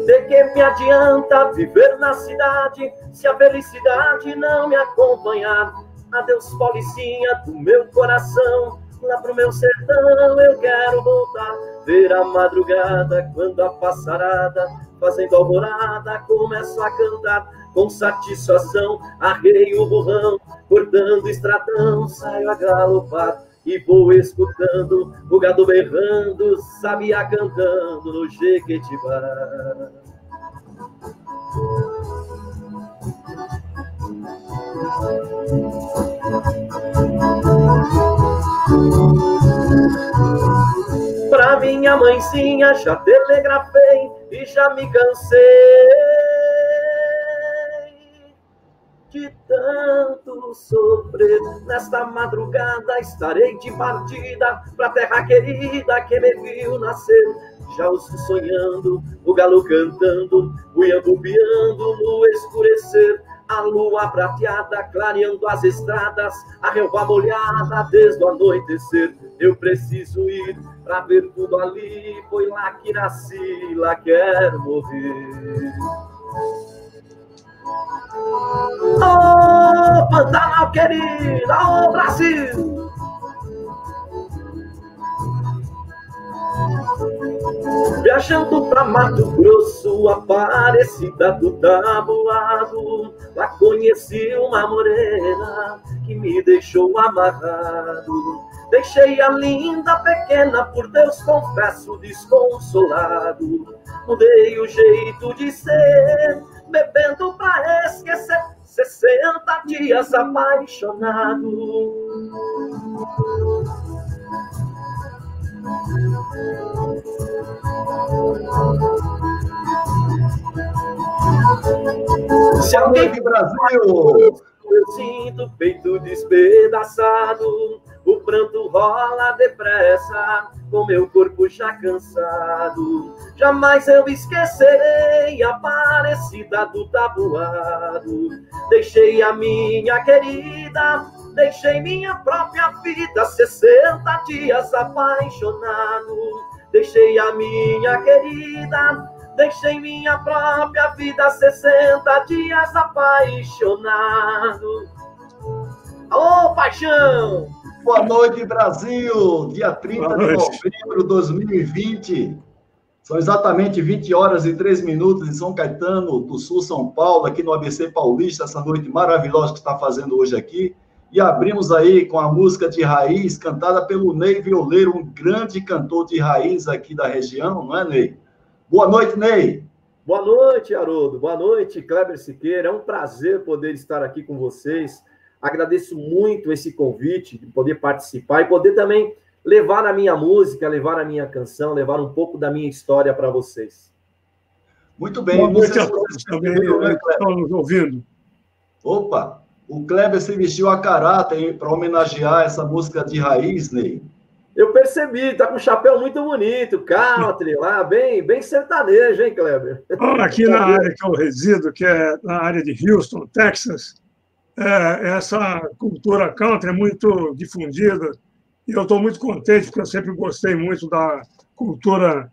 De que me adianta viver na cidade se a felicidade não me acompanhar? Adeus, policinha do meu coração, lá pro meu sertão eu quero voltar. Ver a madrugada quando a passarada, fazendo alvorada, começo a cantar. Com satisfação, arreio o borrão, cortando estradão, saio a galopar. E vou escutando o gado berrando, sabiá cantando no Jequitibá. Pra minha mãezinha já telegrafei e já me cansei de tanto sofrer. Nesta madrugada estarei de partida pra terra querida que me viu nascer. Já ouço sonhando, o galo cantando, o iambu piando no escurecer. A lua prateada clareando as estradas, a relva molhada desde o anoitecer. Eu preciso ir pra ver tudo ali, foi lá que nasci, lá quero morrer. Ô, Pantanal querido, ô, Brasil! Viajando pra Mato Grosso, Aparecida do Taboado, lá conheci uma morena que me deixou amarrado. Deixei a linda pequena, por Deus confesso, desconsolado. Mudei o jeito de ser, bebendo pra esquecer, 60 dias apaixonado. Se alguém do Brasil, eu sinto o peito despedaçado, o pranto rola depressa, com meu corpo já cansado. Jamais eu esquecerei a Aparecida do Taboado. Deixei a minha querida, deixei minha própria vida, 60 dias apaixonado. Deixei a minha querida, deixei minha própria vida, 60 dias apaixonado. Alô, paixão! boa noite, Brasil! Dia 30 de novembro de 2020. São exatamente 20 horas e 3 minutos em São Caetano do Sul, São Paulo, aqui no ABC Paulista, essa noite maravilhosa que está fazendo hoje aqui. E abrimos aí com a música de raiz, cantada pelo Ney Violeiro, um grande cantor de raiz aqui da região, não é, Ney? Boa noite, Ney. Boa noite, Haroldo. Boa noite, Kleber Siqueira. É um prazer poder estar aqui com vocês. Agradeço muito esse convite, de poder participar e poder também levar a minha música, levar a minha canção, levar um pouco da minha história para vocês. Muito bem. Boa noite a todos também, estão nos ouvindo. Opa, o Kleber se vestiu a caráter para homenagear essa música de raiz, Ney. Eu percebi, tá com um chapéu muito bonito, country lá, bem sertanejo, hein, Kleber? Aqui na área que eu resido, que é na área de Houston, Texas, essa cultura country é muito difundida e eu estou muito contente porque eu sempre gostei muito da cultura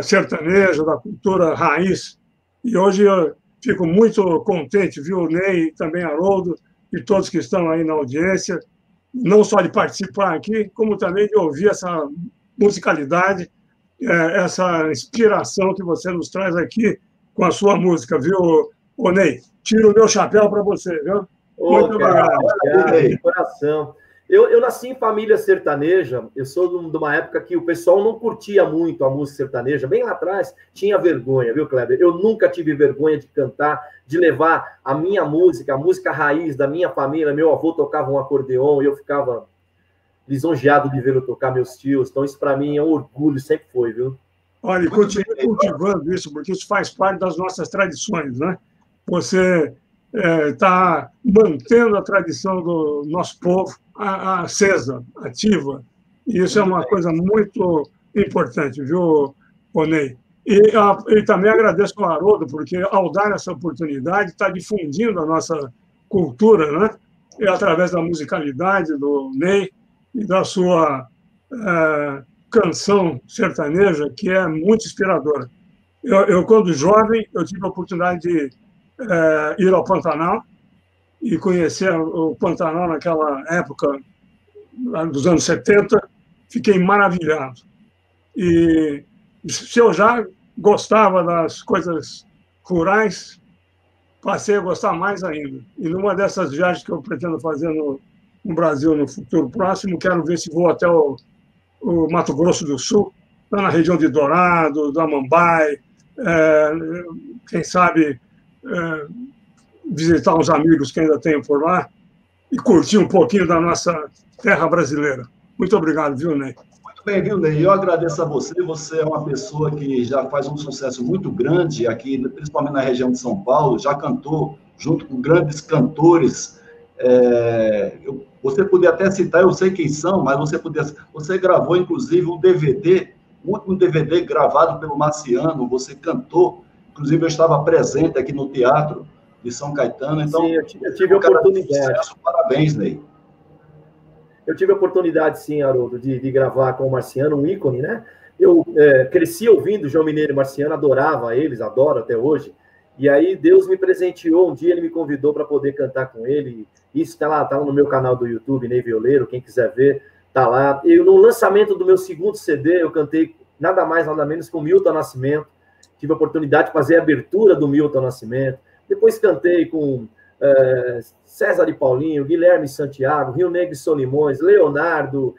sertaneja, da cultura raiz. E hoje eu fico muito contente, viu, Ney, também Haroldo e todos que estão aí na audiência, não só de participar aqui, como também de ouvir essa musicalidade, essa inspiração que você nos traz aqui com a sua música, viu, ô Ney? Tiro o meu chapéu para você, viu? Muito obrigado. De coração. Eu nasci em família sertaneja, eu sou de uma época que o pessoal não curtia muito a música sertaneja, bem lá atrás tinha vergonha, viu, Kleber? Eu nunca tive vergonha de cantar, de levar a minha música, a música raiz da minha família. Meu avô tocava um acordeon e eu ficava lisonjeado de vê-lo tocar, meus tios, então isso para mim é um orgulho, sempre foi, viu? Olha, continue cultivando isso, porque isso faz parte das nossas tradições, né? Você está mantendo a tradição do nosso povo acesa, ativa, e isso é uma coisa muito importante, viu, Ney? E também agradeço ao Haroldo, porque ao dar essa oportunidade, está difundindo a nossa cultura, né? E através da musicalidade do Ney e da sua canção sertaneja, que é muito inspiradora. Eu, quando jovem, eu tive a oportunidade de ir ao Pantanal e conhecer o Pantanal naquela época, dos anos 70, fiquei maravilhado. E se eu já gostava das coisas rurais, passei a gostar mais ainda. E numa dessas viagens que eu pretendo fazer no Brasil no futuro próximo, quero ver se vou até o Mato Grosso do Sul, lá na região de Dourado, do Amambai, quem sabe visitar uns amigos que ainda tenho por lá e curtir um pouquinho da nossa terra brasileira. Muito obrigado, viu, Ney? Muito bem, viu, Ney? Eu agradeço a você. Você é uma pessoa que já faz um sucesso muito grande aqui, principalmente na região de São Paulo, já cantou junto com grandes cantores. Você podia até citar, eu sei quem são, mas você gravou, inclusive, um DVD, o último DVD gravado pelo Marciano, você cantou, inclusive eu estava presente aqui no Teatro de São Caetano. Então, sim, eu tive a oportunidade. Sucesso, parabéns, Ney. Eu tive a oportunidade, sim, Haroldo, de gravar com o Marciano, um ícone, né? Eu cresci ouvindo João Mineiro e Marciano, adorava eles, adoro até hoje. E aí Deus me presenteou, um dia ele me convidou para poder cantar com ele. Isso está lá no meu canal do YouTube, Ney Violeiro, quem quiser ver, está lá. E no lançamento do meu segundo CD, eu cantei nada mais, nada menos com Milton Nascimento. Tive a oportunidade de fazer a abertura do Milton Nascimento. Depois cantei com César e Paulinho, Guilherme Santiago, Rio Negro e Solimões, Leonardo,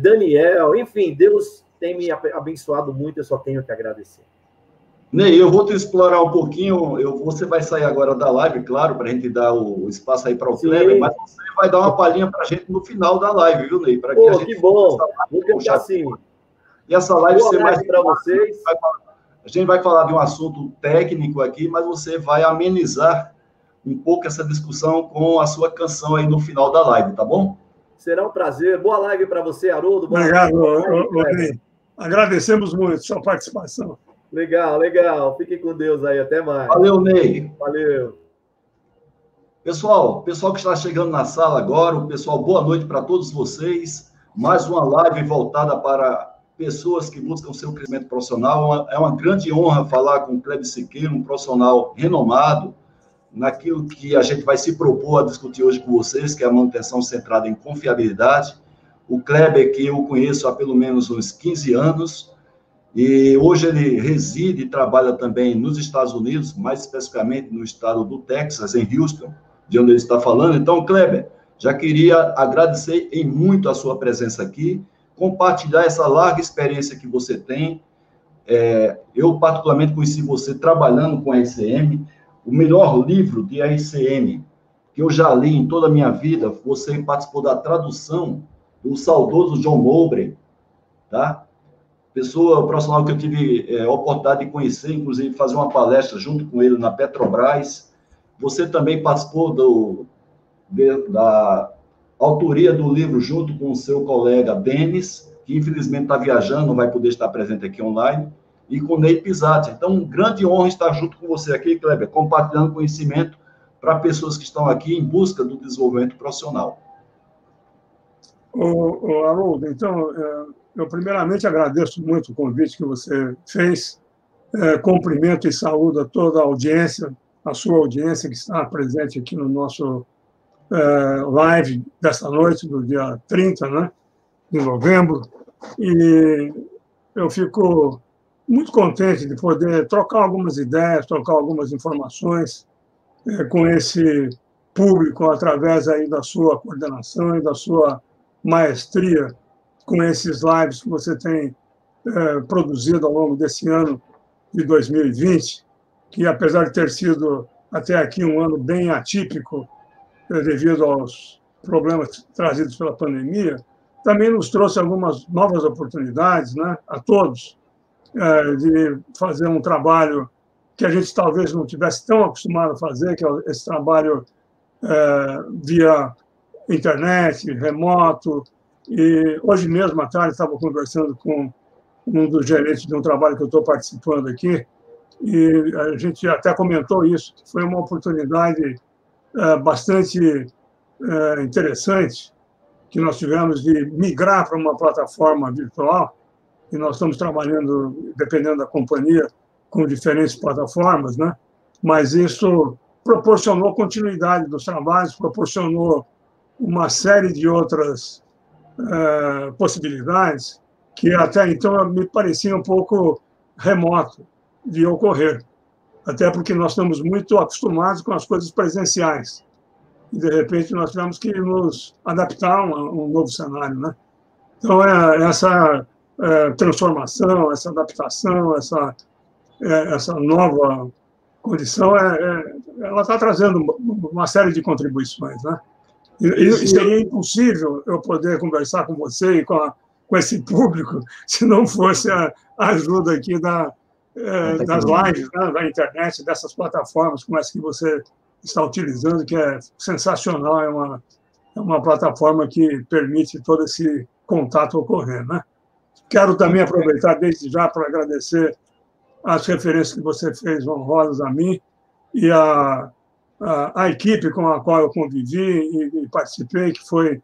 Daniel, enfim, Deus tem me abençoado muito, eu só tenho que agradecer. Ney, eu vou te explorar um pouquinho, você vai sair agora da live, claro, para a gente dar o espaço aí para o Kleber, mas você vai dar uma palhinha para a gente no final da live, viu, Ney? Para que a gente que bom, vou cantar assim. E essa live ser mais para vocês. A gente vai falar de um assunto técnico aqui, mas você vai amenizar um pouco essa discussão com a sua canção aí no final da live, tá bom? Será um prazer. Boa live para você, Haroldo. Obrigado, Ney. Agradecemos muito a sua participação. Legal, legal. Fiquem com Deus aí. Até mais. Valeu, Ney. Valeu. Pessoal que está chegando na sala agora, boa noite para todos vocês. Mais uma live voltada para pessoas que buscam seu crescimento profissional. É uma grande honra falar com o Kleber Siqueira, um profissional renomado, naquilo que a gente vai se propor a discutir hoje com vocês, que é a manutenção centrada em confiabilidade. O Kleber, que eu conheço há pelo menos uns 15 anos, e hoje ele reside e trabalha também nos Estados Unidos, mais especificamente no estado do Texas, em Houston, de onde ele está falando. Então, Kleber, já queria agradecer em muito a sua presença aqui, compartilhar essa larga experiência que você tem. Eu, particularmente, conheci você trabalhando com a RCM. O melhor livro de RCM que eu já li em toda a minha vida, você participou da tradução do saudoso John Mowbray, tá? Pessoa profissional que eu tive a oportunidade de conhecer, inclusive fazer uma palestra junto com ele na Petrobras. Você também participou da autoria do livro junto com o seu colega Denis, que infelizmente está viajando, não vai poder estar presente aqui online, e com o Ney Pisatti. Então, grande honra estar junto com você aqui, Kleber, compartilhando conhecimento para pessoas que estão aqui em busca do desenvolvimento profissional. Haroldo, então, eu primeiramente agradeço muito o convite que você fez, cumprimento e saúdo a toda a audiência, a sua audiência que está presente aqui no nosso live desta noite, do dia 30, né, de novembro, e eu fico muito contente de poder trocar algumas ideias, trocar algumas informações com esse público através aí da sua coordenação e da sua maestria com esses lives que você tem produzido ao longo desse ano de 2020, que apesar de ter sido até aqui um ano bem atípico devido aos problemas trazidos pela pandemia, também nos trouxe algumas novas oportunidades, né, a todos, de fazer um trabalho que a gente talvez não tivesse tão acostumado a fazer, que é esse trabalho via internet, remoto. E hoje mesmo, à tarde, estava conversando com um dos gerentes de um trabalho que eu estou participando aqui, e a gente até comentou isso, que foi uma oportunidade bastante interessante que nós tivemos de migrar para uma plataforma virtual, e nós estamos trabalhando, dependendo da companhia, com diferentes plataformas, né? Mas isso proporcionou continuidade dos trabalhos, proporcionou uma série de outras possibilidades que até então me parecia um pouco remoto de ocorrer, até porque nós estamos muito acostumados com as coisas presenciais. E, de repente, nós tivemos que nos adaptar a um novo cenário, né? Então, essa transformação, essa adaptação, essa nova condição, ela está trazendo uma série de contribuições, né? E seria impossível eu poder conversar com você e com esse público se não fosse a ajuda aqui das lives, né, da internet, dessas plataformas como essa que você está utilizando, que é sensacional, é uma plataforma que permite todo esse contato ocorrer, né? Quero também aproveitar desde já para agradecer as referências que você fez honrosas a mim e a equipe com a qual eu convivi e participei, que foi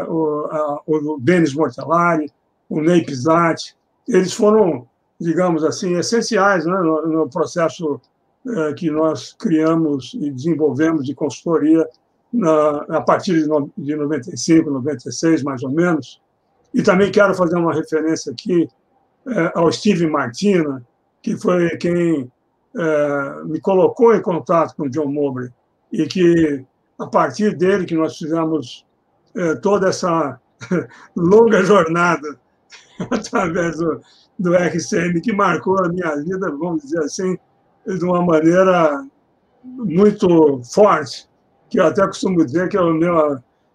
o Denis Mortellari, o Ney Pizzati. Eles foram, digamos assim, essenciais, né, no processo que nós criamos e desenvolvemos de consultoria a partir de 95, 96, mais ou menos. E também quero fazer uma referência aqui ao Steve Martina, que foi quem me colocou em contato com o John Mobley, e que, a partir dele, que nós fizemos toda essa longa jornada através do RCM, que marcou a minha vida, vamos dizer assim, de uma maneira muito forte, que eu até costumo dizer que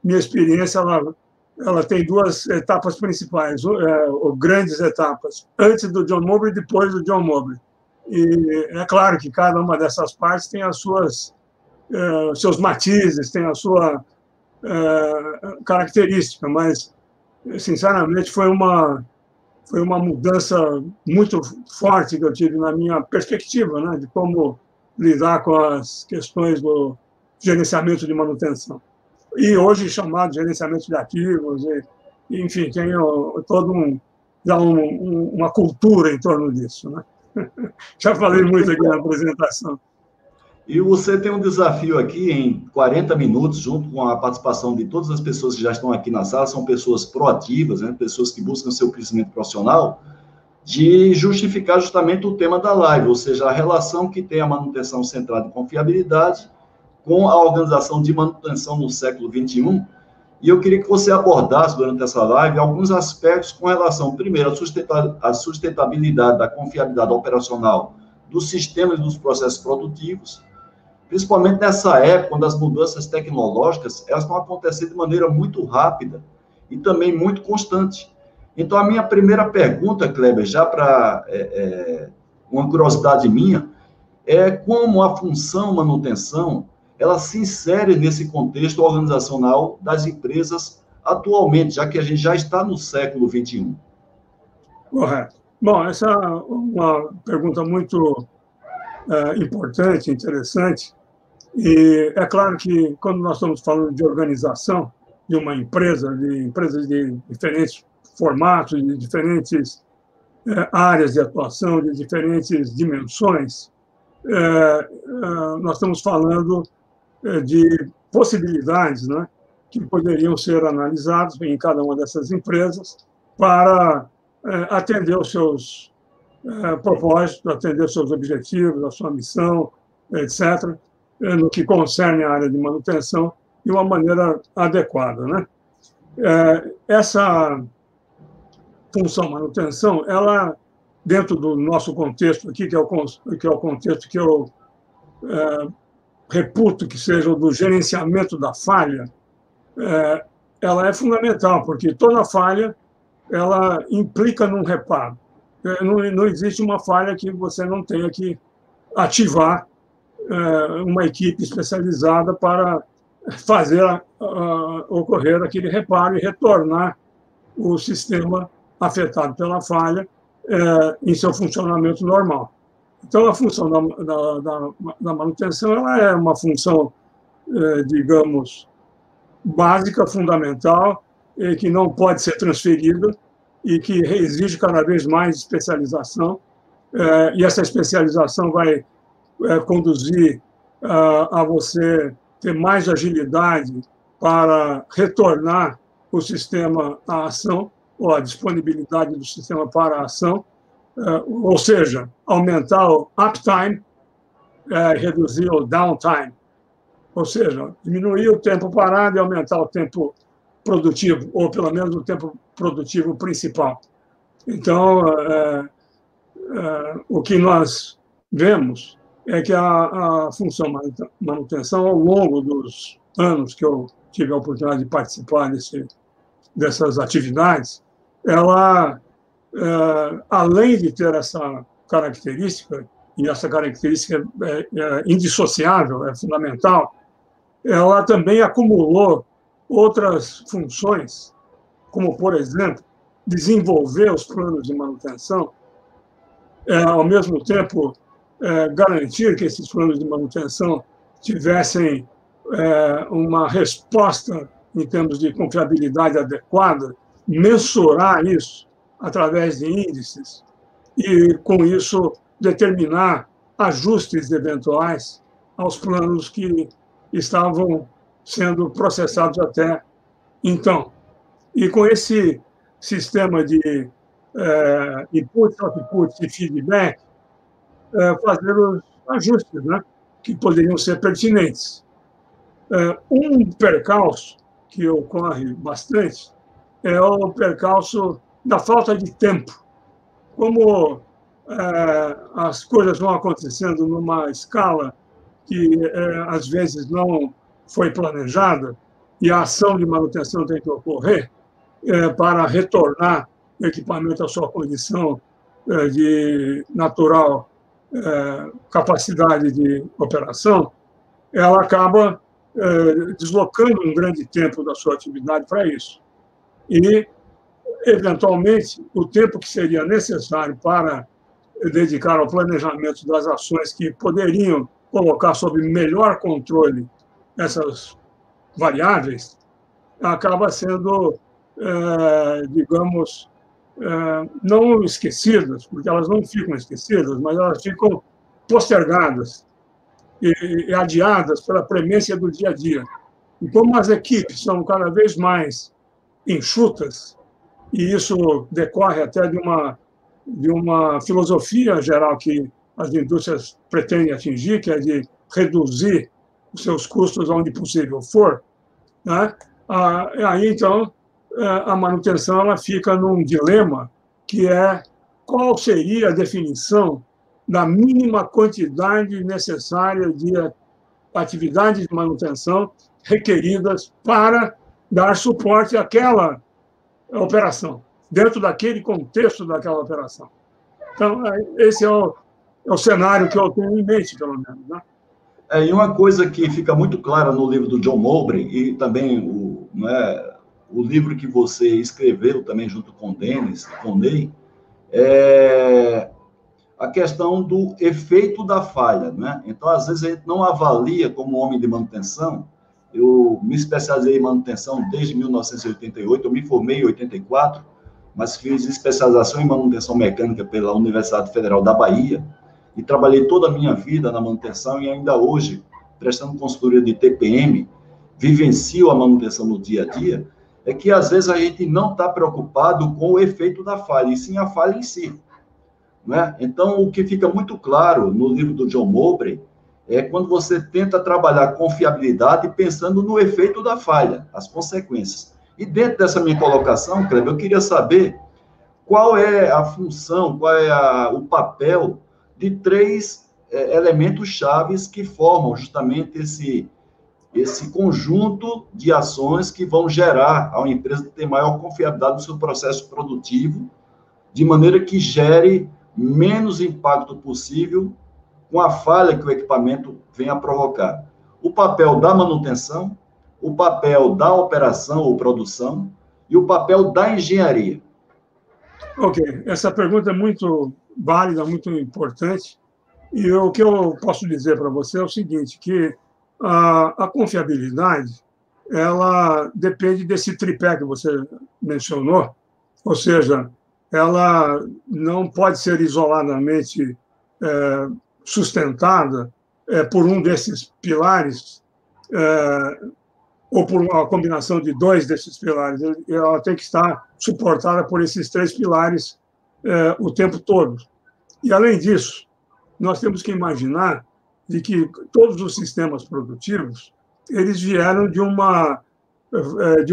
minha experiência ela tem duas etapas principais, grandes etapas, antes do John Mobley e depois do John Mobley. E é claro que cada uma dessas partes tem as seus matizes, tem a sua característica, mas, sinceramente, foi uma mudança muito forte que eu tive na minha perspectiva, né, de como lidar com as questões do gerenciamento de manutenção. E hoje chamado de gerenciamento de ativos, enfim, tem todo uma cultura em torno disso, né? Já falei muito aqui na apresentação. E você tem um desafio aqui em 40 minutos, junto com a participação de todas as pessoas que já estão aqui na sala, são pessoas proativas, né? Pessoas que buscam seu crescimento profissional, de justificar justamente o tema da live, ou seja, a relação que tem a manutenção centrada em confiabilidade com a organização de manutenção no século XXI. E eu queria que você abordasse durante essa live alguns aspectos com relação, primeiro, à sustentabilidade da confiabilidade operacional dos sistemas e dos processos produtivos, principalmente nessa época, quando as mudanças tecnológicas elas estão acontecendo de maneira muito rápida e também muito constante. Então, a minha primeira pergunta, Kleber, já para uma curiosidade minha, é como a função manutenção ela se insere nesse contexto organizacional das empresas atualmente, já que a gente já está no século XXI. Correto. Bom, essa é uma pergunta muito importante, interessante, e é claro que quando nós estamos falando de organização de uma empresa, de empresas de diferentes formatos, de diferentes áreas de atuação, de diferentes dimensões, nós estamos falando de possibilidades, né, que poderiam ser analisadas em cada uma dessas empresas para atender os seus propósitos, atender os seus objetivos, a sua missão, etc., no que concerne a área de manutenção, de uma maneira adequada, né? Essa função manutenção, ela, dentro do nosso contexto aqui, que é o contexto que eu reputo que seja o do gerenciamento da falha, ela é fundamental, porque toda falha ela implica num reparo. Não existe uma falha que você não tenha que ativar uma equipe especializada para fazer ocorrer aquele reparo e retornar o sistema afetado pela falha em seu funcionamento normal. Então, a função da manutenção ela é uma função digamos, básica, fundamental, e que não pode ser transferida e que exige cada vez mais especialização. E essa especialização vai conduzir a você ter mais agilidade para retornar o sistema à ação, ou a disponibilidade do sistema para a ação, ou seja, aumentar o uptime, reduzir o downtime, ou seja, diminuir o tempo parado e aumentar o tempo produtivo, ou pelo menos o tempo produtivo principal. Então, o que nós vemos é que a função manutenção, ao longo dos anos que eu tive a oportunidade de participar dessas atividades, ela, além de ter essa característica, e essa característica é indissociável, é fundamental, ela também acumulou outras funções, como, por exemplo, desenvolver os planos de manutenção, ao mesmo tempo garantir que esses planos de manutenção tivessem uma resposta em termos de confiabilidade adequada, mensurar isso através de índices e, com isso, determinar ajustes eventuais aos planos que estavam sendo processados até então. E com esse sistema de input, output e feedback, fazer os ajustes, né, que poderiam ser pertinentes. Um percalço que ocorre bastante é o percalço da falta de tempo. Como as coisas vão acontecendo numa escala que, às vezes, não foi planejada, e a ação de manutenção tem que ocorrer para retornar o equipamento à sua condição de natural capacidade de operação, ela acaba deslocando um grande tempo da sua atividade para isso. E, eventualmente, o tempo que seria necessário para dedicar ao planejamento das ações que poderiam colocar sob melhor controle essas variáveis, acaba sendo, digamos, não esquecidas, porque elas não ficam esquecidas, mas elas ficam postergadas e adiadas pela premência do dia a dia. E como as equipes são cada vez mais enxutas, e isso decorre até de uma filosofia geral que as indústrias pretendem atingir, que é de reduzir os seus custos onde possível for, né? Aí, então, a manutenção ela fica num dilema que é qual seria a definição da mínima quantidade necessária de atividades de manutenção requeridas para dar suporte àquela operação, dentro daquele contexto daquela operação. Então, esse é o cenário que eu tenho em mente, pelo menos, né? E uma coisa que fica muito clara no livro do John Mowbray, e também o livro que você escreveu também junto com o Dennis, com o Ney, é a questão do efeito da falha, né? Então, às vezes, a gente não avalia como homem de manutenção. Eu me especializei em manutenção desde 1988, eu me formei em 84, mas fiz especialização em manutenção mecânica pela Universidade Federal da Bahia, e trabalhei toda a minha vida na manutenção e ainda hoje, prestando consultoria de TPM, vivencio a manutenção no dia a dia, é que às vezes a gente não está preocupado com o efeito da falha, e sim a falha em si. Né? Então, o que fica muito claro no livro do John Mowbray é quando você tenta trabalhar confiabilidade pensando no efeito da falha, as consequências. E dentro dessa minha colocação, Kleber, eu queria saber qual é a função, qual é o papel de três elementos chaves que formam justamente esse conjunto de ações que vão gerar a uma empresa ter maior confiabilidade no seu processo produtivo, de maneira que gere menos impacto possível com a falha que o equipamento vem a provocar. O papel da manutenção, o papel da operação ou produção e o papel da engenharia. Ok, essa pergunta é muito válida, muito importante. E o que eu posso dizer para você é o seguinte, que a confiabilidade ela depende desse tripé que você mencionou, ou seja, ela não pode ser isoladamente sustentada por um desses pilares ou por uma combinação de dois desses pilares. Ela tem que estar suportada por esses três pilares o tempo todo. E, além disso, nós temos que imaginar de que todos os sistemas produtivos eles vieram de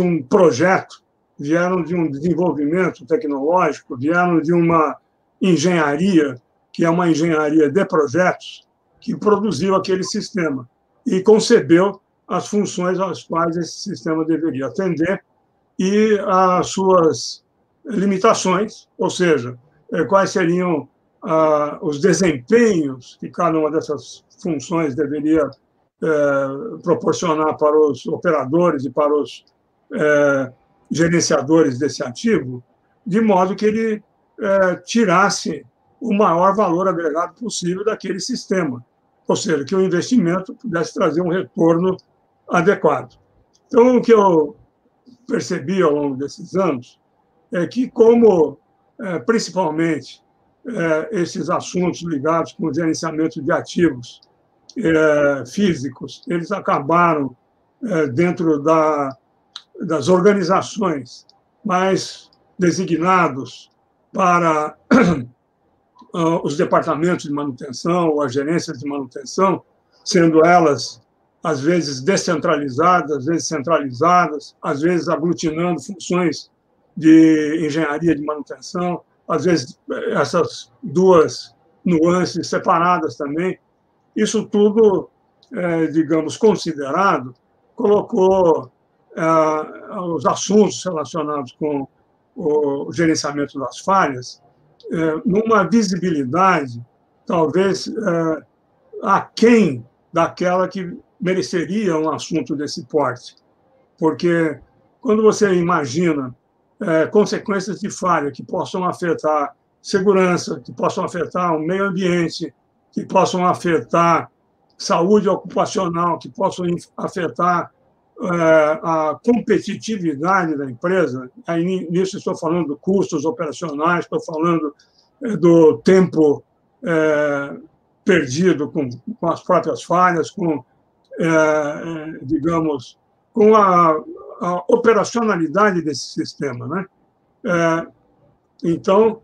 um projeto, vieram de um desenvolvimento tecnológico, vieram de uma engenharia, que é uma engenharia de projetos, que produziu aquele sistema e concebeu as funções às quais esse sistema deveria atender e as suas limitações, ou seja, quais seriam os desempenhos que cada uma dessas funções deveria proporcionar para os operadores e para os gerenciadores desse ativo, de modo que ele tirasse o maior valor agregado possível daquele sistema, ou seja, que o investimento pudesse trazer um retorno adequado. Então, o que eu percebi ao longo desses anos é que, como principalmente esses assuntos ligados com o gerenciamento de ativos físicos, eles acabaram dentro das organizações mais designados para os departamentos de manutenção ou as gerências de manutenção, sendo elas, às vezes, descentralizadas, às vezes centralizadas, às vezes aglutinando funções de engenharia de manutenção, às vezes essas duas nuances separadas também. Isso tudo, digamos, considerado, colocou os assuntos relacionados com o gerenciamento das falhas numa visibilidade, talvez, aquém daquela que mereceria um assunto desse porte. Porque quando você imagina consequências de falha que possam afetar segurança, que possam afetar o meio ambiente, que possam afetar saúde ocupacional, que possam afetar a competitividade da empresa, aí nisso estou falando de custos operacionais, estou falando do tempo perdido com as próprias falhas, digamos, com a operacionalidade desse sistema, né? Então,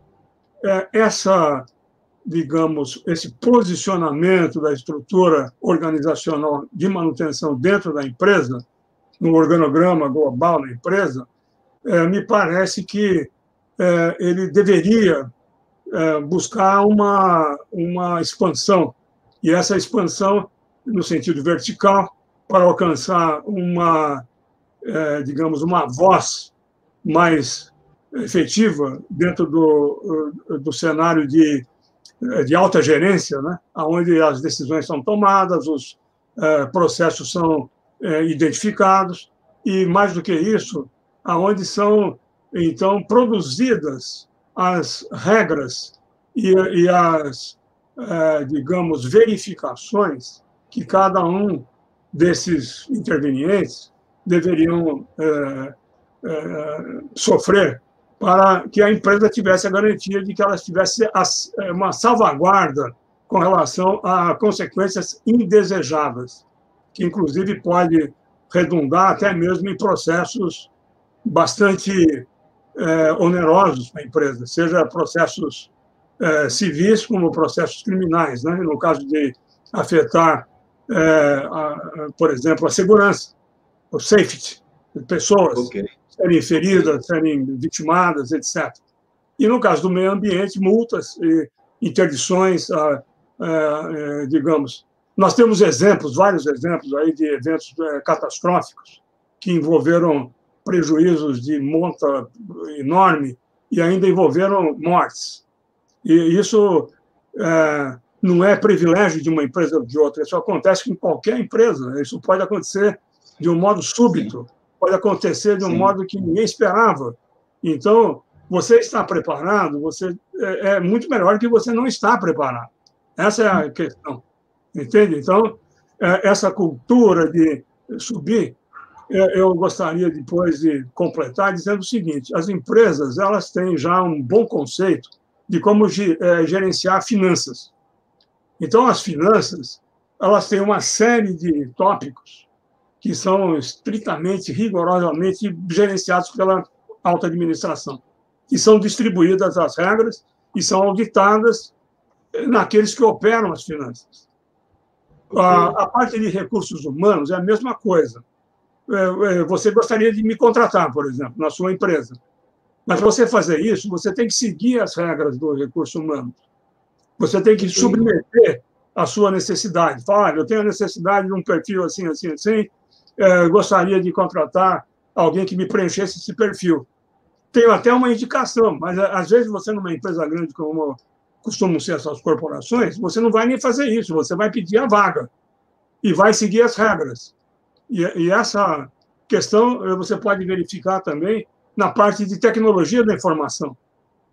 digamos, esse posicionamento da estrutura organizacional de manutenção dentro da empresa, no organograma global da empresa, me parece que ele deveria buscar uma expansão, e essa expansão no sentido vertical, para alcançar digamos, uma voz mais efetiva dentro do cenário de alta gerência, né? Onde as decisões são tomadas, os processos são identificados, e, mais do que isso, aonde são, então, produzidas as regras e as, digamos, verificações que cada um desses intervenientes deveriam sofrer para que a empresa tivesse a garantia de que ela tivesse uma salvaguarda com relação a consequências indesejáveis, que, inclusive, pode redundar até mesmo em processos bastante onerosos para a empresa, seja processos civis como processos criminais, né? No caso de afetar, por exemplo, a segurança, o safety de pessoas, serem feridas, serem vitimadas, etc. E, no caso do meio ambiente, multas e interdições, digamos. Nós temos vários exemplos aí de eventos catastróficos que envolveram prejuízos de monta enorme e ainda envolveram mortes. E isso não é privilégio de uma empresa ou de outra, isso acontece com qualquer empresa, isso pode acontecer de um modo súbito, pode acontecer de um modo que ninguém esperava. Então, você está preparado, é muito melhor que você não está preparado. Essa é a questão, entende? Então, essa cultura de subir, eu gostaria depois de completar dizendo o seguinte: as empresas elas têm já um bom conceito de como gerenciar finanças. Então, as finanças elas têm uma série de tópicos que são estritamente, rigorosamente gerenciados pela alta administração, que são distribuídas as regras e são auditadas naqueles que operam as finanças. A parte de recursos humanos é a mesma coisa. Você gostaria de me contratar, por exemplo, na sua empresa. Mas para você fazer isso, você tem que seguir as regras do recurso humano. Você tem que submeter a sua necessidade. Falar, eu tenho a necessidade de um perfil assim, assim, assim, gostaria de contratar alguém que me preenchesse esse perfil. Tenho até uma indicação, mas às vezes você, numa empresa grande como costumam ser essas corporações, você não vai nem fazer isso, você vai pedir a vaga e vai seguir as regras. E essa questão você pode verificar também na parte de tecnologia da informação.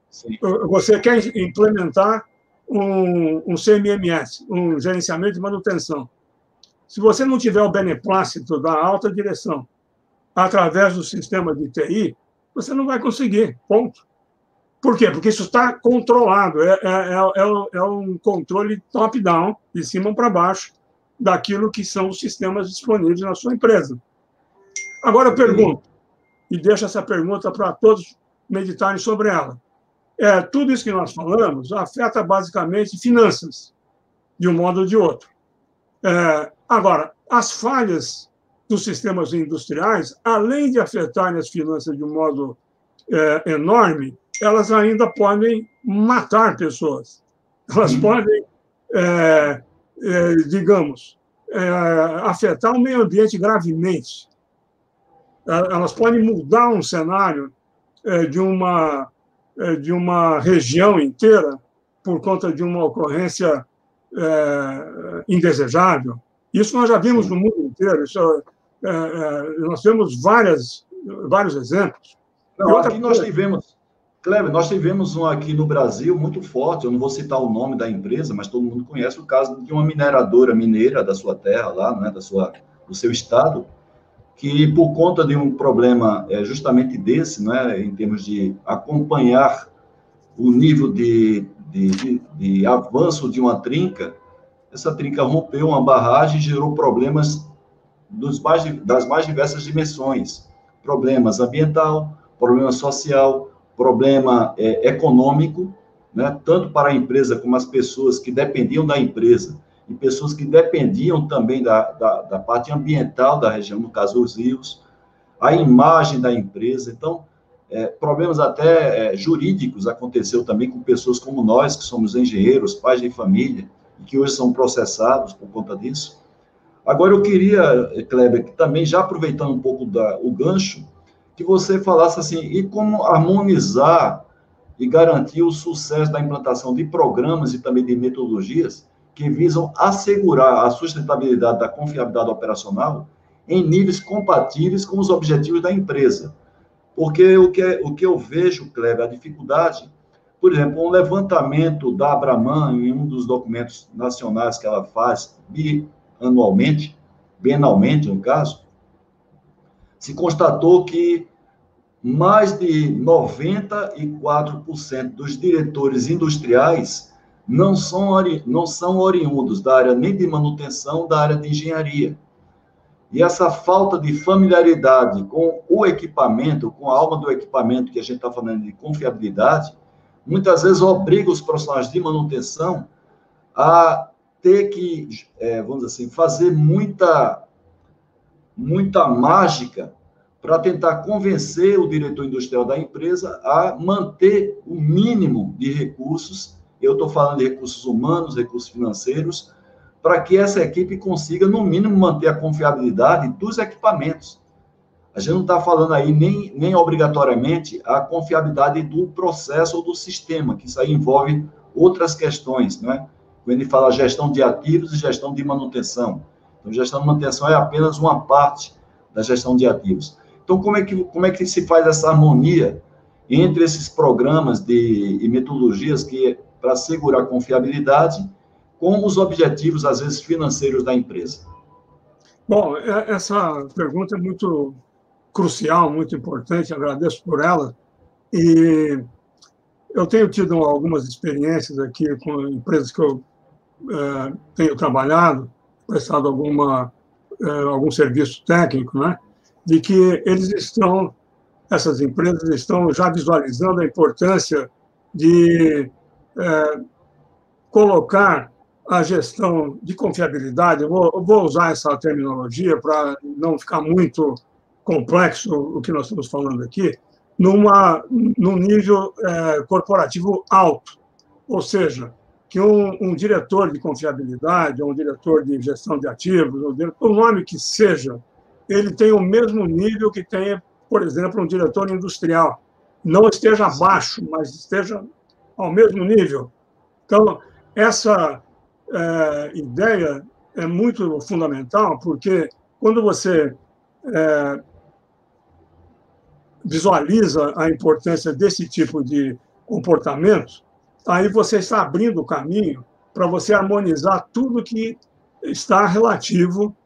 Sim. Você quer implementar um CMMS, um gerenciamento de manutenção. Se você não tiver o beneplácito da alta direção através do sistema de TI, você não vai conseguir, ponto. Por quê? Porque isso está controlado, é um controle top-down, de cima para baixo, daquilo que são os sistemas disponíveis na sua empresa. Agora eu pergunto, e deixo essa pergunta para todos meditarem sobre ela. Tudo isso que nós falamos afeta basicamente finanças, de um modo ou de outro. Agora, as falhas dos sistemas industriais, além de afetarem as finanças de um modo enorme, elas ainda podem matar pessoas. Elas podem, digamos, afetar o meio ambiente gravemente. Elas podem mudar um cenário de uma região inteira por conta de uma ocorrência indesejável. Isso nós já vimos no mundo inteiro. Nós temos vários exemplos. Não, aqui nós tivemos, Kleber, nós tivemos um aqui no Brasil muito forte, eu não vou citar o nome da empresa, mas todo mundo conhece o caso de uma mineradora mineira da sua terra, lá, né, do seu estado, que por conta de um problema justamente desse, né, em termos de acompanhar o nível de avanço de uma trinca, essa trinca rompeu uma barragem e gerou problemas das mais diversas dimensões. Problemas ambiental, problema social, problema econômico, né, tanto para a empresa como as pessoas que dependiam da empresa, e pessoas que dependiam também da parte ambiental da região, no caso os rios, a imagem da empresa. Então, problemas até jurídicos aconteceu também com pessoas como nós, que somos engenheiros, pais de família, e que hoje são processados por conta disso. Agora, eu queria, Kleber, que também, já aproveitando um pouco o gancho, que você falasse assim, e como harmonizar e garantir o sucesso da implantação de programas e também de metodologias que visam assegurar a sustentabilidade da confiabilidade operacional em níveis compatíveis com os objetivos da empresa. Porque o que eu vejo, Kleber, a dificuldade, por exemplo, um levantamento da Abraman em um dos documentos nacionais que ela faz bienalmente, no caso, se constatou que mais de 94% dos diretores industriais não são oriundos da área nem de manutenção, da área de engenharia. E essa falta de familiaridade com o equipamento, com a alma do equipamento, que a gente está falando de confiabilidade, muitas vezes obriga os profissionais de manutenção a ter que, vamos dizer assim, fazer muita mágica para tentar convencer o diretor industrial da empresa a manter o mínimo de recursos, eu estou falando de recursos humanos, recursos financeiros, para que essa equipe consiga, no mínimo, manter a confiabilidade dos equipamentos. A gente não está falando aí nem obrigatoriamente a confiabilidade do processo ou do sistema, que isso aí envolve outras questões, não é? Quando ele fala gestão de ativos e gestão de manutenção. Então, gestão de manutenção é apenas uma parte da gestão de ativos. Então, como é que se faz essa harmonia entre esses programas e metodologias que para assegurar a confiabilidade com os objetivos, às vezes, financeiros da empresa? Bom, essa pergunta é muito crucial, muito importante, agradeço por ela. E eu tenho tido algumas experiências aqui com empresas que eu tenho trabalhado, prestado algum serviço técnico, né? De que essas empresas estão já visualizando a importância de colocar a gestão de confiabilidade, eu vou usar essa terminologia para não ficar muito complexo o que nós estamos falando aqui, num nível corporativo alto, ou seja, que um diretor de confiabilidade, ou um diretor de gestão de ativos, o nome que seja, ele tem o mesmo nível que tem, por exemplo, um diretor industrial. Não esteja abaixo, mas esteja ao mesmo nível. Então, essa ideia é muito fundamental, porque quando você visualiza a importância desse tipo de comportamento, aí você está abrindo o caminho para você harmonizar tudo que está relativo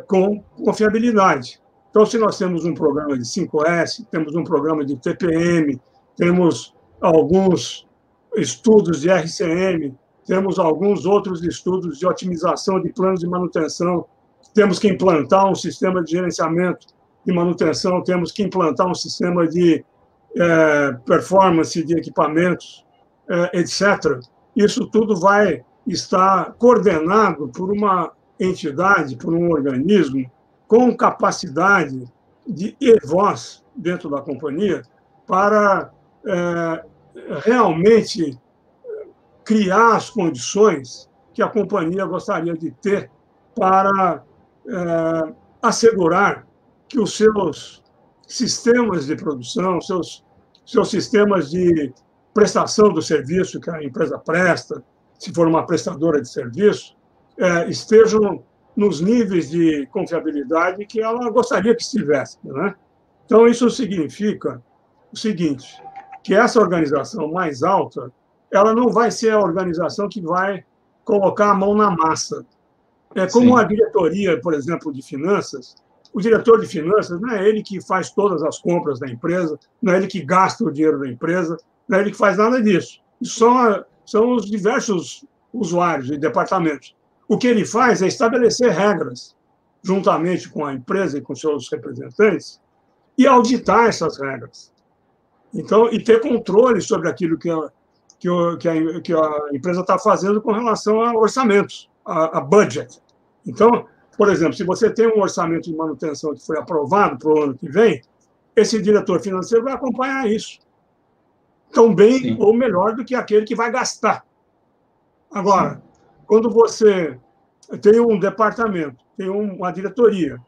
com confiabilidade. Então, se nós temos um programa de 5S, temos um programa de TPM, temos alguns estudos de RCM, temos alguns outros estudos de otimização de planos de manutenção, temos que implantar um sistema de gerenciamento de manutenção, temos que implantar um sistema de performance de equipamentos, etc. Isso tudo vai estar coordenado por uma entidade, por um organismo com capacidade e voz dentro da companhia para realmente criar as condições que a companhia gostaria de ter para assegurar que os seus sistemas de produção, seus sistemas de prestação do serviço que a empresa presta, se for uma prestadora de serviço, estejam nos níveis de confiabilidade que ela gostaria que estivesse, né? Então, isso significa o seguinte, que essa organização mais alta, ela não vai ser a organização que vai colocar a mão na massa. Como a diretoria, por exemplo, de finanças, o diretor de finanças não é ele que faz todas as compras da empresa, não é ele que gasta o dinheiro da empresa, não é ele que faz nada disso. Isso são os diversos usuários e departamentos. O que ele faz é estabelecer regras, juntamente com a empresa e com seus representantes, e auditar essas regras. Então, e ter controle sobre aquilo que a empresa está fazendo com relação a orçamentos, a budget. Então, por exemplo, se você tem um orçamento de manutenção que foi aprovado para o ano que vem, esse diretor financeiro vai acompanhar isso. Tão bem ou melhor do que aquele que vai gastar. Agora, quando você tem um departamento, tem uma diretoria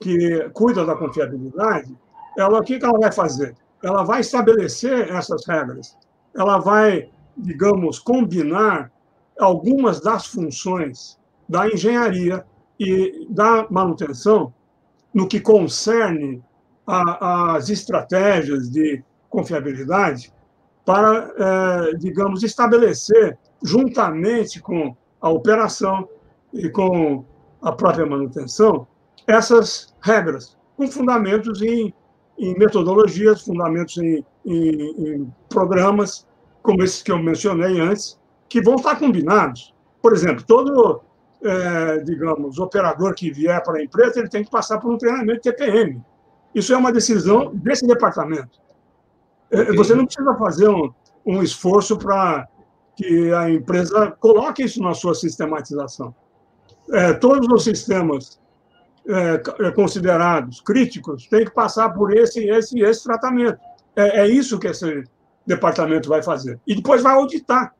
que cuida da confiabilidade, o que ela vai fazer? Ela vai estabelecer essas regras. Ela vai, digamos, combinar algumas das funções da engenharia e da manutenção no que concerne às estratégias de confiabilidade para, digamos, estabelecer, juntamente com a operação e com a própria manutenção, essas regras, com fundamentos em metodologias, fundamentos em programas, como esses que eu mencionei antes, que vão estar combinados. Por exemplo, todo, digamos, operador que vier para a empresa, ele tem que passar por um treinamento TPM. Isso é uma decisão desse departamento. Você não precisa fazer um esforço para que a empresa coloque isso na sua sistematização. Todos os sistemas considerados críticos têm que passar por esse tratamento. É isso que esse departamento vai fazer. E depois vai auditar.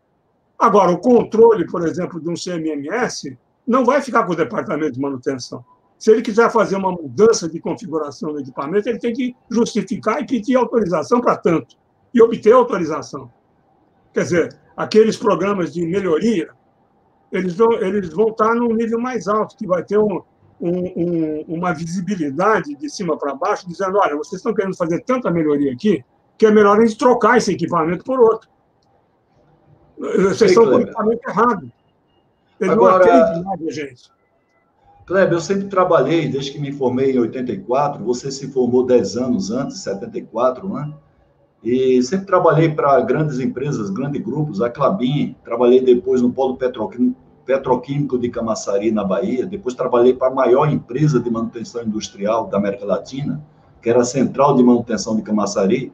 Agora, o controle, por exemplo, de um CMMS não vai ficar com o departamento de manutenção. Se ele quiser fazer uma mudança de configuração do equipamento, ele tem que justificar e pedir autorização para tanto, e obter autorização. Quer dizer, aqueles programas de melhoria, eles vão estar num nível mais alto, que vai ter uma visibilidade de cima para baixo, dizendo, olha, vocês estão querendo fazer tanta melhoria aqui, que é melhor a gente trocar esse equipamento por outro. Vocês estão com o equipamento errado. Ele não atende nada, gente. Kleber, eu sempre trabalhei, desde que me formei em 84, você se formou 10 anos antes, 74, né? E sempre trabalhei para grandes empresas, grandes grupos, a Klabin, trabalhei depois no Polo Petroquímico de Camaçari, na Bahia, depois trabalhei para a maior empresa de manutenção industrial da América Latina, que era a Central de Manutenção de Camaçari,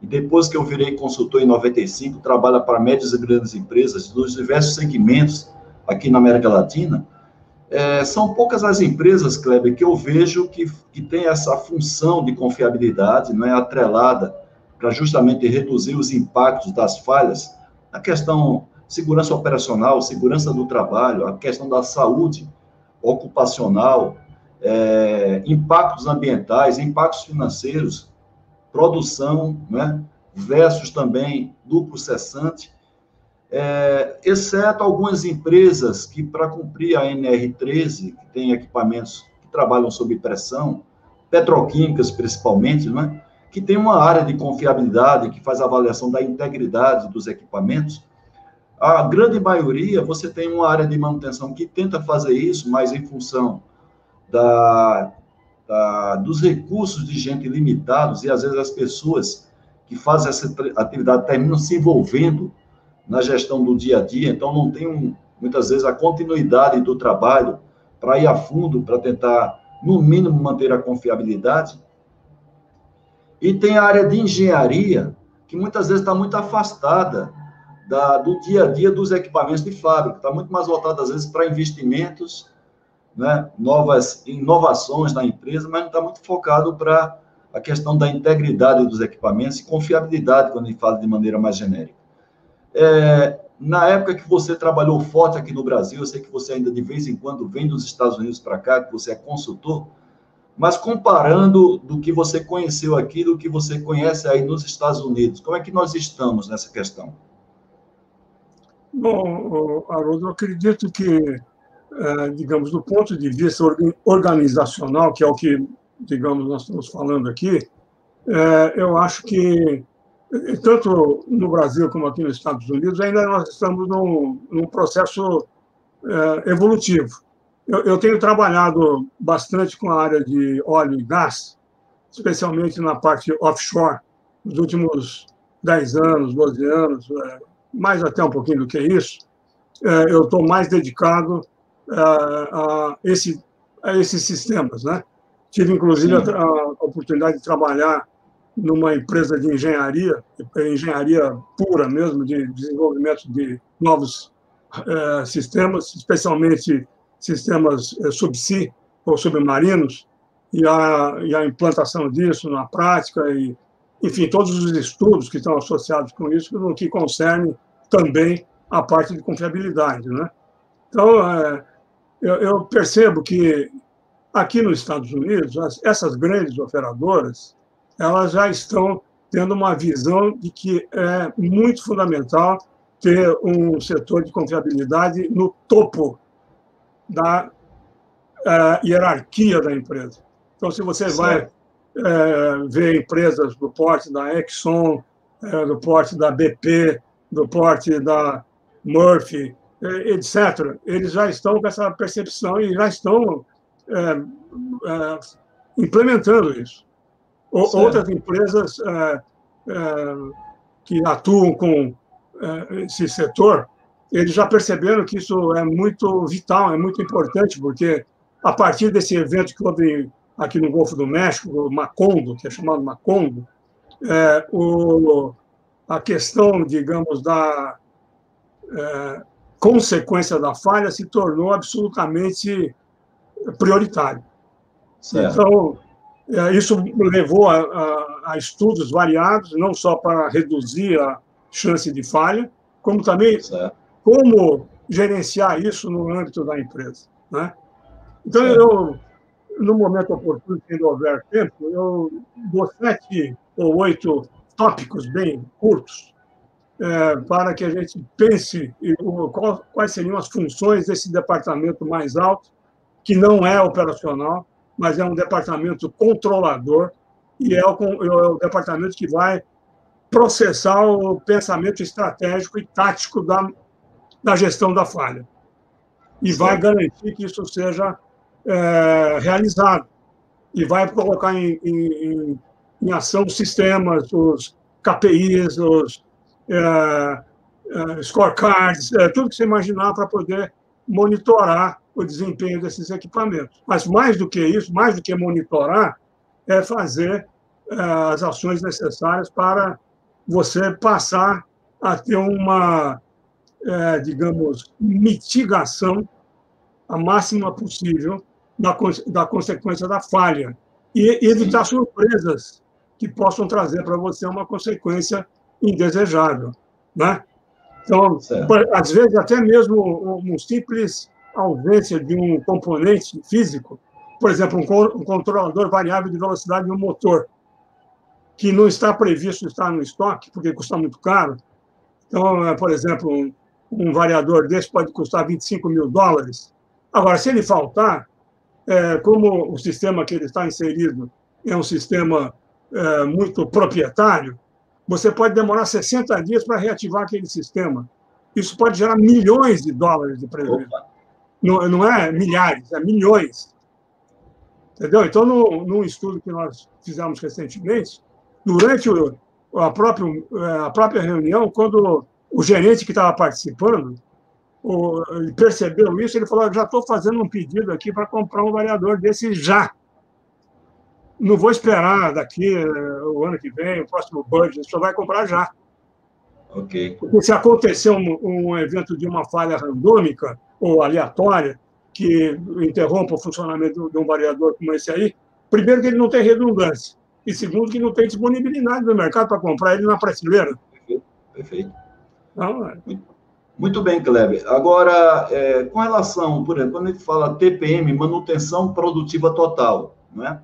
e depois que eu virei consultor em 95, trabalho para médias e grandes empresas dos diversos segmentos aqui na América Latina. São poucas as empresas, Kleber, que eu vejo que tem essa função de confiabilidade, não é, atrelada para justamente reduzir os impactos das falhas, a questão segurança operacional, segurança do trabalho, a questão da saúde ocupacional, impactos ambientais, impactos financeiros, produção, né, versus também lucro cessante, exceto algumas empresas que, para cumprir a NR13, que tem equipamentos que trabalham sob pressão, petroquímicas principalmente, né, que tem uma área de confiabilidade, que faz a avaliação da integridade dos equipamentos, a grande maioria, você tem uma área de manutenção que tenta fazer isso, mas em função dos recursos de gente limitados, e às vezes as pessoas que fazem essa atividade terminam se envolvendo na gestão do dia a dia, então não tem, muitas vezes, a continuidade do trabalho para ir a fundo, para tentar, no mínimo, manter a confiabilidade. E tem a área de engenharia, que muitas vezes está muito afastada do dia a dia dos equipamentos de fábrica, está muito mais voltada, às vezes, para investimentos, né, novas inovações na empresa, mas não está muito focado para a questão da integridade dos equipamentos e confiabilidade, quando a gente fala de maneira mais genérica. Na época que você trabalhou forte aqui no Brasil, eu sei que você ainda de vez em quando vem dos Estados Unidos para cá, que você é consultor, mas comparando do que você conheceu aqui, do que você conhece aí nos Estados Unidos, como é que nós estamos nessa questão? Bom, Haroldo, eu acredito que, digamos, do ponto de vista organizacional, que é o que, digamos, nós estamos falando aqui, eu acho que, tanto no Brasil como aqui nos Estados Unidos, ainda nós estamos num processo evolutivo. Eu tenho trabalhado bastante com a área de óleo e gás, especialmente na parte offshore, nos últimos 10 anos, 12 anos, mais até um pouquinho do que isso. Eu estou mais dedicado a esses sistemas, né? Tive, inclusive, a oportunidade de trabalhar numa empresa de engenharia pura mesmo, de desenvolvimento de novos sistemas, especialmente sistemas subsea ou submarinos, e a implantação disso na prática, e, enfim, todos os estudos que estão associados com isso, no que concerne também a parte de confiabilidade, né? Então, eu percebo que aqui nos Estados Unidos, essas grandes operadoras, elas já estão tendo uma visão de que é muito fundamental ter um setor de confiabilidade no topo da hierarquia da empresa. Então, se você vai ver empresas do porte da Exxon, do porte da BP, do porte da Murphy, etc., eles já estão com essa percepção e já estão implementando isso. Outras empresas que atuam com esse setor, eles já perceberam que isso é muito vital, é muito importante, porque a partir desse evento que houve aqui no Golfo do México, o Macondo, que é chamado Macondo, a questão, digamos, da consequência da falha se tornou absolutamente prioritário. Certo. Então, isso levou a estudos variados, não só para reduzir a chance de falha, como também como gerenciar isso no âmbito da empresa, né? Então, eu, no momento oportuno, quando houver tempo, eu dou 7 ou 8 tópicos bem curtos para que a gente pense quais seriam as funções desse departamento mais alto, que não é operacional, mas é um departamento controlador e é o departamento que vai processar o pensamento estratégico e tático da gestão da falha. e vai garantir que isso seja realizado. E vai colocar em ação os sistemas, os KPIs, os scorecards, tudo que você imaginar para poder monitorar o desempenho desses equipamentos. Mas mais do que isso, mais do que monitorar, é fazer as ações necessárias para você passar a ter uma, digamos, mitigação a máxima possível da consequência da falha e evitar surpresas que possam trazer para você uma consequência indesejável, né? Então, às vezes, até mesmo uma simples ausência de um componente físico, por exemplo, um controlador variável de velocidade de um motor, que não está previsto estar no estoque, porque custa muito caro. Então, por exemplo, um variador desse pode custar $25 mil. Agora, se ele faltar, como o sistema que ele está inserido é um sistema muito proprietário, você pode demorar 60 dias para reativar aquele sistema. Isso pode gerar milhões de dólares de prejuízo. Não é milhares, é milhões. Entendeu? Então, num estudo que nós fizemos recentemente, durante a própria reunião, quando o gerente que estava participando ele percebeu isso, ele falou: já estou fazendo um pedido aqui para comprar um variador desse já. Não vou esperar daqui o ano que vem, o próximo budget, só vai comprar já. Ok. Porque se acontecer um evento de uma falha randômica ou aleatória que interrompa o funcionamento de um variador como esse aí, primeiro que ele não tem redundância, e segundo que não tem disponibilidade no mercado para comprar ele na prateleira. Perfeito. Então, Muito bem, Kleber. Agora, com relação, por exemplo, quando a gente fala TPM, manutenção produtiva total, né?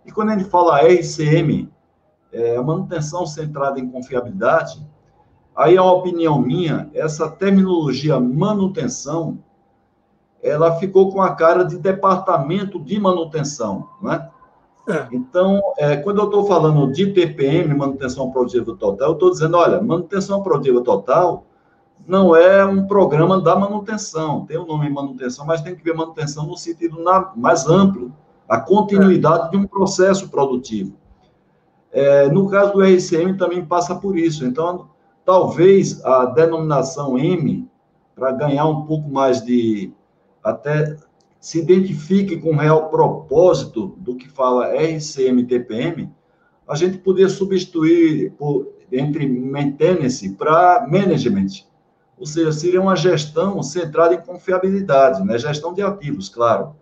E quando a gente fala RCM, manutenção centrada em confiabilidade, aí é uma opinião minha, essa terminologia manutenção, ela ficou com a cara de departamento de manutenção, né? Então, quando eu estou falando de TPM, manutenção produtiva total, eu estou dizendo, olha, manutenção produtiva total não é um programa da manutenção, tem o nome manutenção, mas tem que ver manutenção no sentido mais amplo, a continuidade de um processo produtivo. No caso do RCM também passa por isso, então talvez a denominação M, para ganhar um pouco mais de, até se identifique com o real propósito do que fala RCM e TPM, a gente poderia substituir entre maintenance para management. Ou seja, seria uma gestão centrada em confiabilidade, né? Gestão de ativos, claro.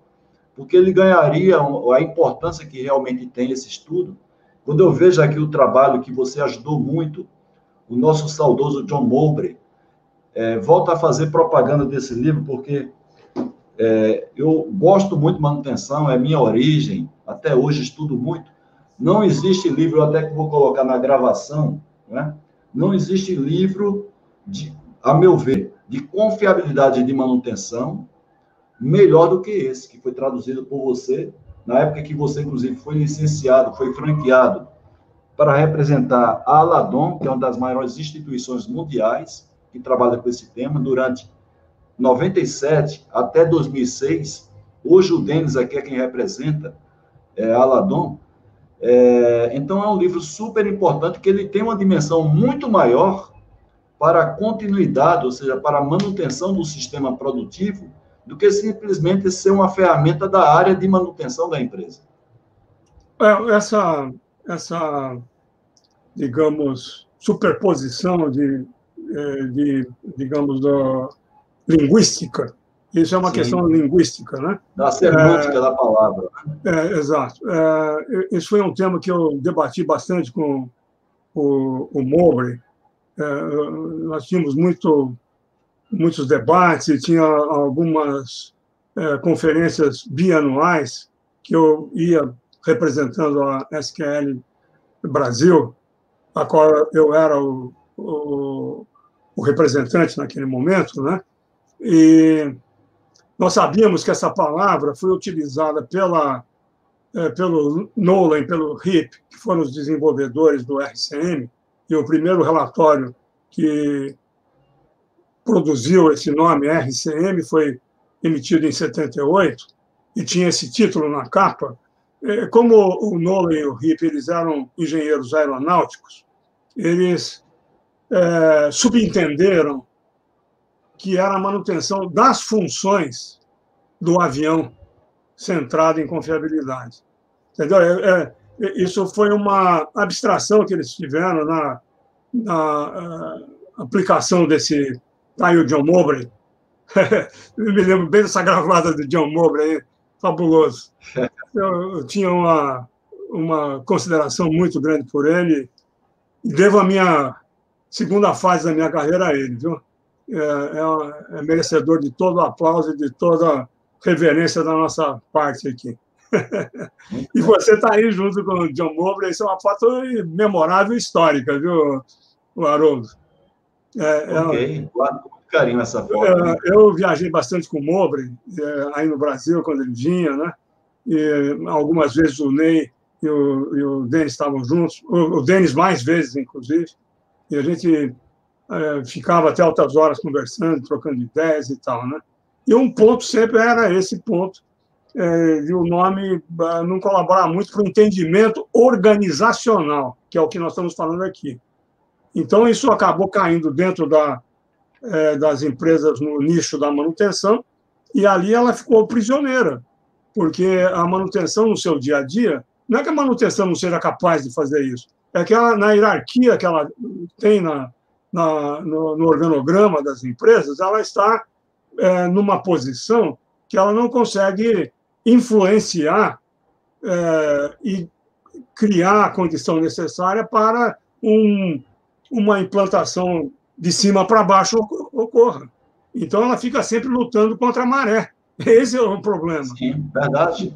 Porque ele ganharia a importância que realmente tem esse estudo. Quando eu vejo aqui o trabalho que você ajudou muito, o nosso saudoso John Mowbray, volta a fazer propaganda desse livro, porque eu gosto muito de manutenção, é minha origem, até hoje estudo muito. Não existe livro, eu até que vou colocar na gravação, né? Não existe livro a meu ver, de confiabilidade de manutenção, melhor do que esse, que foi traduzido por você, na época que você, inclusive, foi licenciado, foi franqueado para representar a Aladon, que é uma das maiores instituições mundiais que trabalha com esse tema, durante 97 até 2006. Hoje o Denis aqui é quem representa a Aladon. Então, é um livro super importante, que ele tem uma dimensão muito maior para a continuidade, ou seja, para a manutenção do sistema produtivo, do que simplesmente ser uma ferramenta da área de manutenção da empresa. Essa digamos, superposição digamos, da linguística, isso é uma questão linguística, né? Da semântica da palavra. Exato. Isso foi um tema que eu debati bastante com o Mowbray. Nós tínhamos muitos debates e tinha algumas conferências bianuais que eu ia representando a SQL Brasil, a qual eu era o representante naquele momento, né? E nós sabíamos que essa palavra foi utilizada pelo Nolan e pelo Heap, que foram os desenvolvedores do RCM, e o primeiro relatório que produziu esse nome, RCM, foi emitido em 78, e tinha esse título na capa. Como o Nolan e o Hipp, eles eram engenheiros aeronáuticos, eles subentenderam que era a manutenção das funções do avião centrado em confiabilidade. Entendeu? Isso foi uma abstração que eles tiveram na aplicação desse... Aí o John Mowbray. Eu me lembro bem dessa gravata do John Mowbray, fabuloso. Eu tinha uma consideração muito grande por ele e devo a minha segunda fase da minha carreira a ele, viu? É merecedor de todo o aplauso e de toda reverência da nossa parte aqui. E você está aí junto com o John Mowbray, isso é uma foto memorável e histórica, viu, Haroldo? Ok, claro, com muito carinho essa foto. Eu viajei bastante com o Mowbray, aí no Brasil, quando ele vinha, né? E algumas vezes o Ney e o Denis estavam juntos, o Denis mais vezes, inclusive, e a gente ficava até altas horas conversando, trocando ideias e tal, né? E um ponto sempre era esse ponto, de o nome não colaborar muito para o entendimento organizacional, que é o que nós estamos falando aqui. Então, isso acabou caindo dentro das empresas no nicho da manutenção, e ali ela ficou prisioneira, porque a manutenção no seu dia a dia, não é que a manutenção não seja capaz de fazer isso, é que ela, na hierarquia que ela tem no organograma das empresas, ela está numa posição que ela não consegue influenciar e criar a condição necessária para uma implantação de cima para baixo ocorra. Então, ela fica sempre lutando contra a maré. Esse é o problema. Sim, verdade.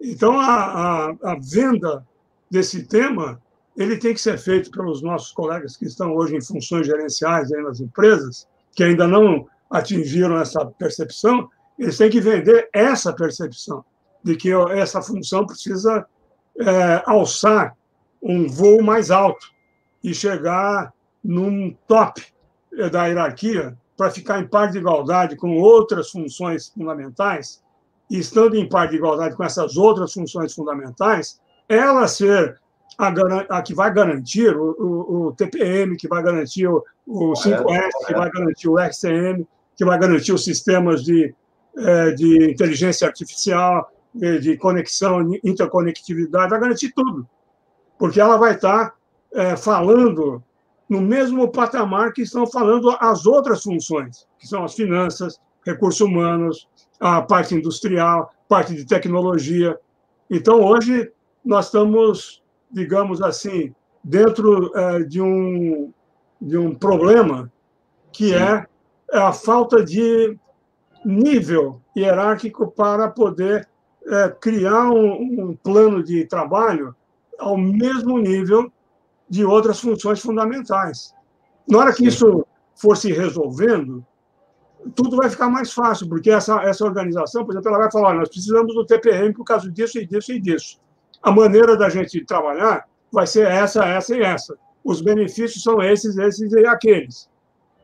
Então, a venda desse tema ele tem que ser feito pelos nossos colegas que estão hoje em funções gerenciais aí nas empresas, que ainda não atingiram essa percepção. Eles têm que vender essa percepção de que essa função precisa alçar um voo mais alto e chegar num top da hierarquia para ficar em par de igualdade com outras funções fundamentais, e estando em par de igualdade com essas outras funções fundamentais, ela ser a que vai garantir o TPM, que vai garantir o 5S, que vai garantir o RCM, que vai garantir os sistemas de inteligência artificial, de conexão, interconectividade, vai garantir tudo. Porque ela vai estar falando no mesmo patamar que estão falando as outras funções, que são as finanças, recursos humanos, a parte industrial, parte de tecnologia. Então, hoje, nós estamos, digamos assim, dentro de um problema que é a falta de nível hierárquico para poder criar um plano de trabalho ao mesmo nível de outras funções fundamentais. Na hora que isso for se resolvendo, tudo vai ficar mais fácil, porque essa organização, por exemplo, ela vai falar, olha, nós precisamos do TPM por causa disso e disso e disso. A maneira da gente trabalhar vai ser essa, essa e essa. Os benefícios são esses, esses e aqueles.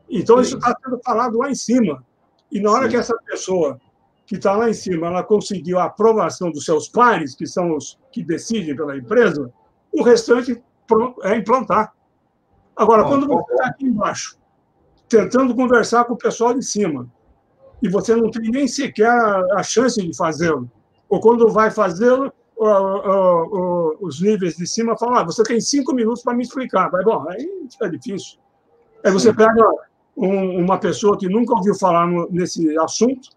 Então, isso está sendo falado lá em cima. E na hora que essa pessoa que está lá em cima, ela conseguiu a aprovação dos seus pares, que são os que decidem pela empresa, o restante é implantar. Agora, quando você está aqui embaixo, tentando conversar com o pessoal de cima, e você não tem nem sequer a chance de fazê-lo, ou quando vai fazê-lo, os níveis de cima falam, você tem 5 minutos para me explicar. Mas, bom, aí fica difícil. Aí você pega uma pessoa que nunca ouviu falar nesse assunto,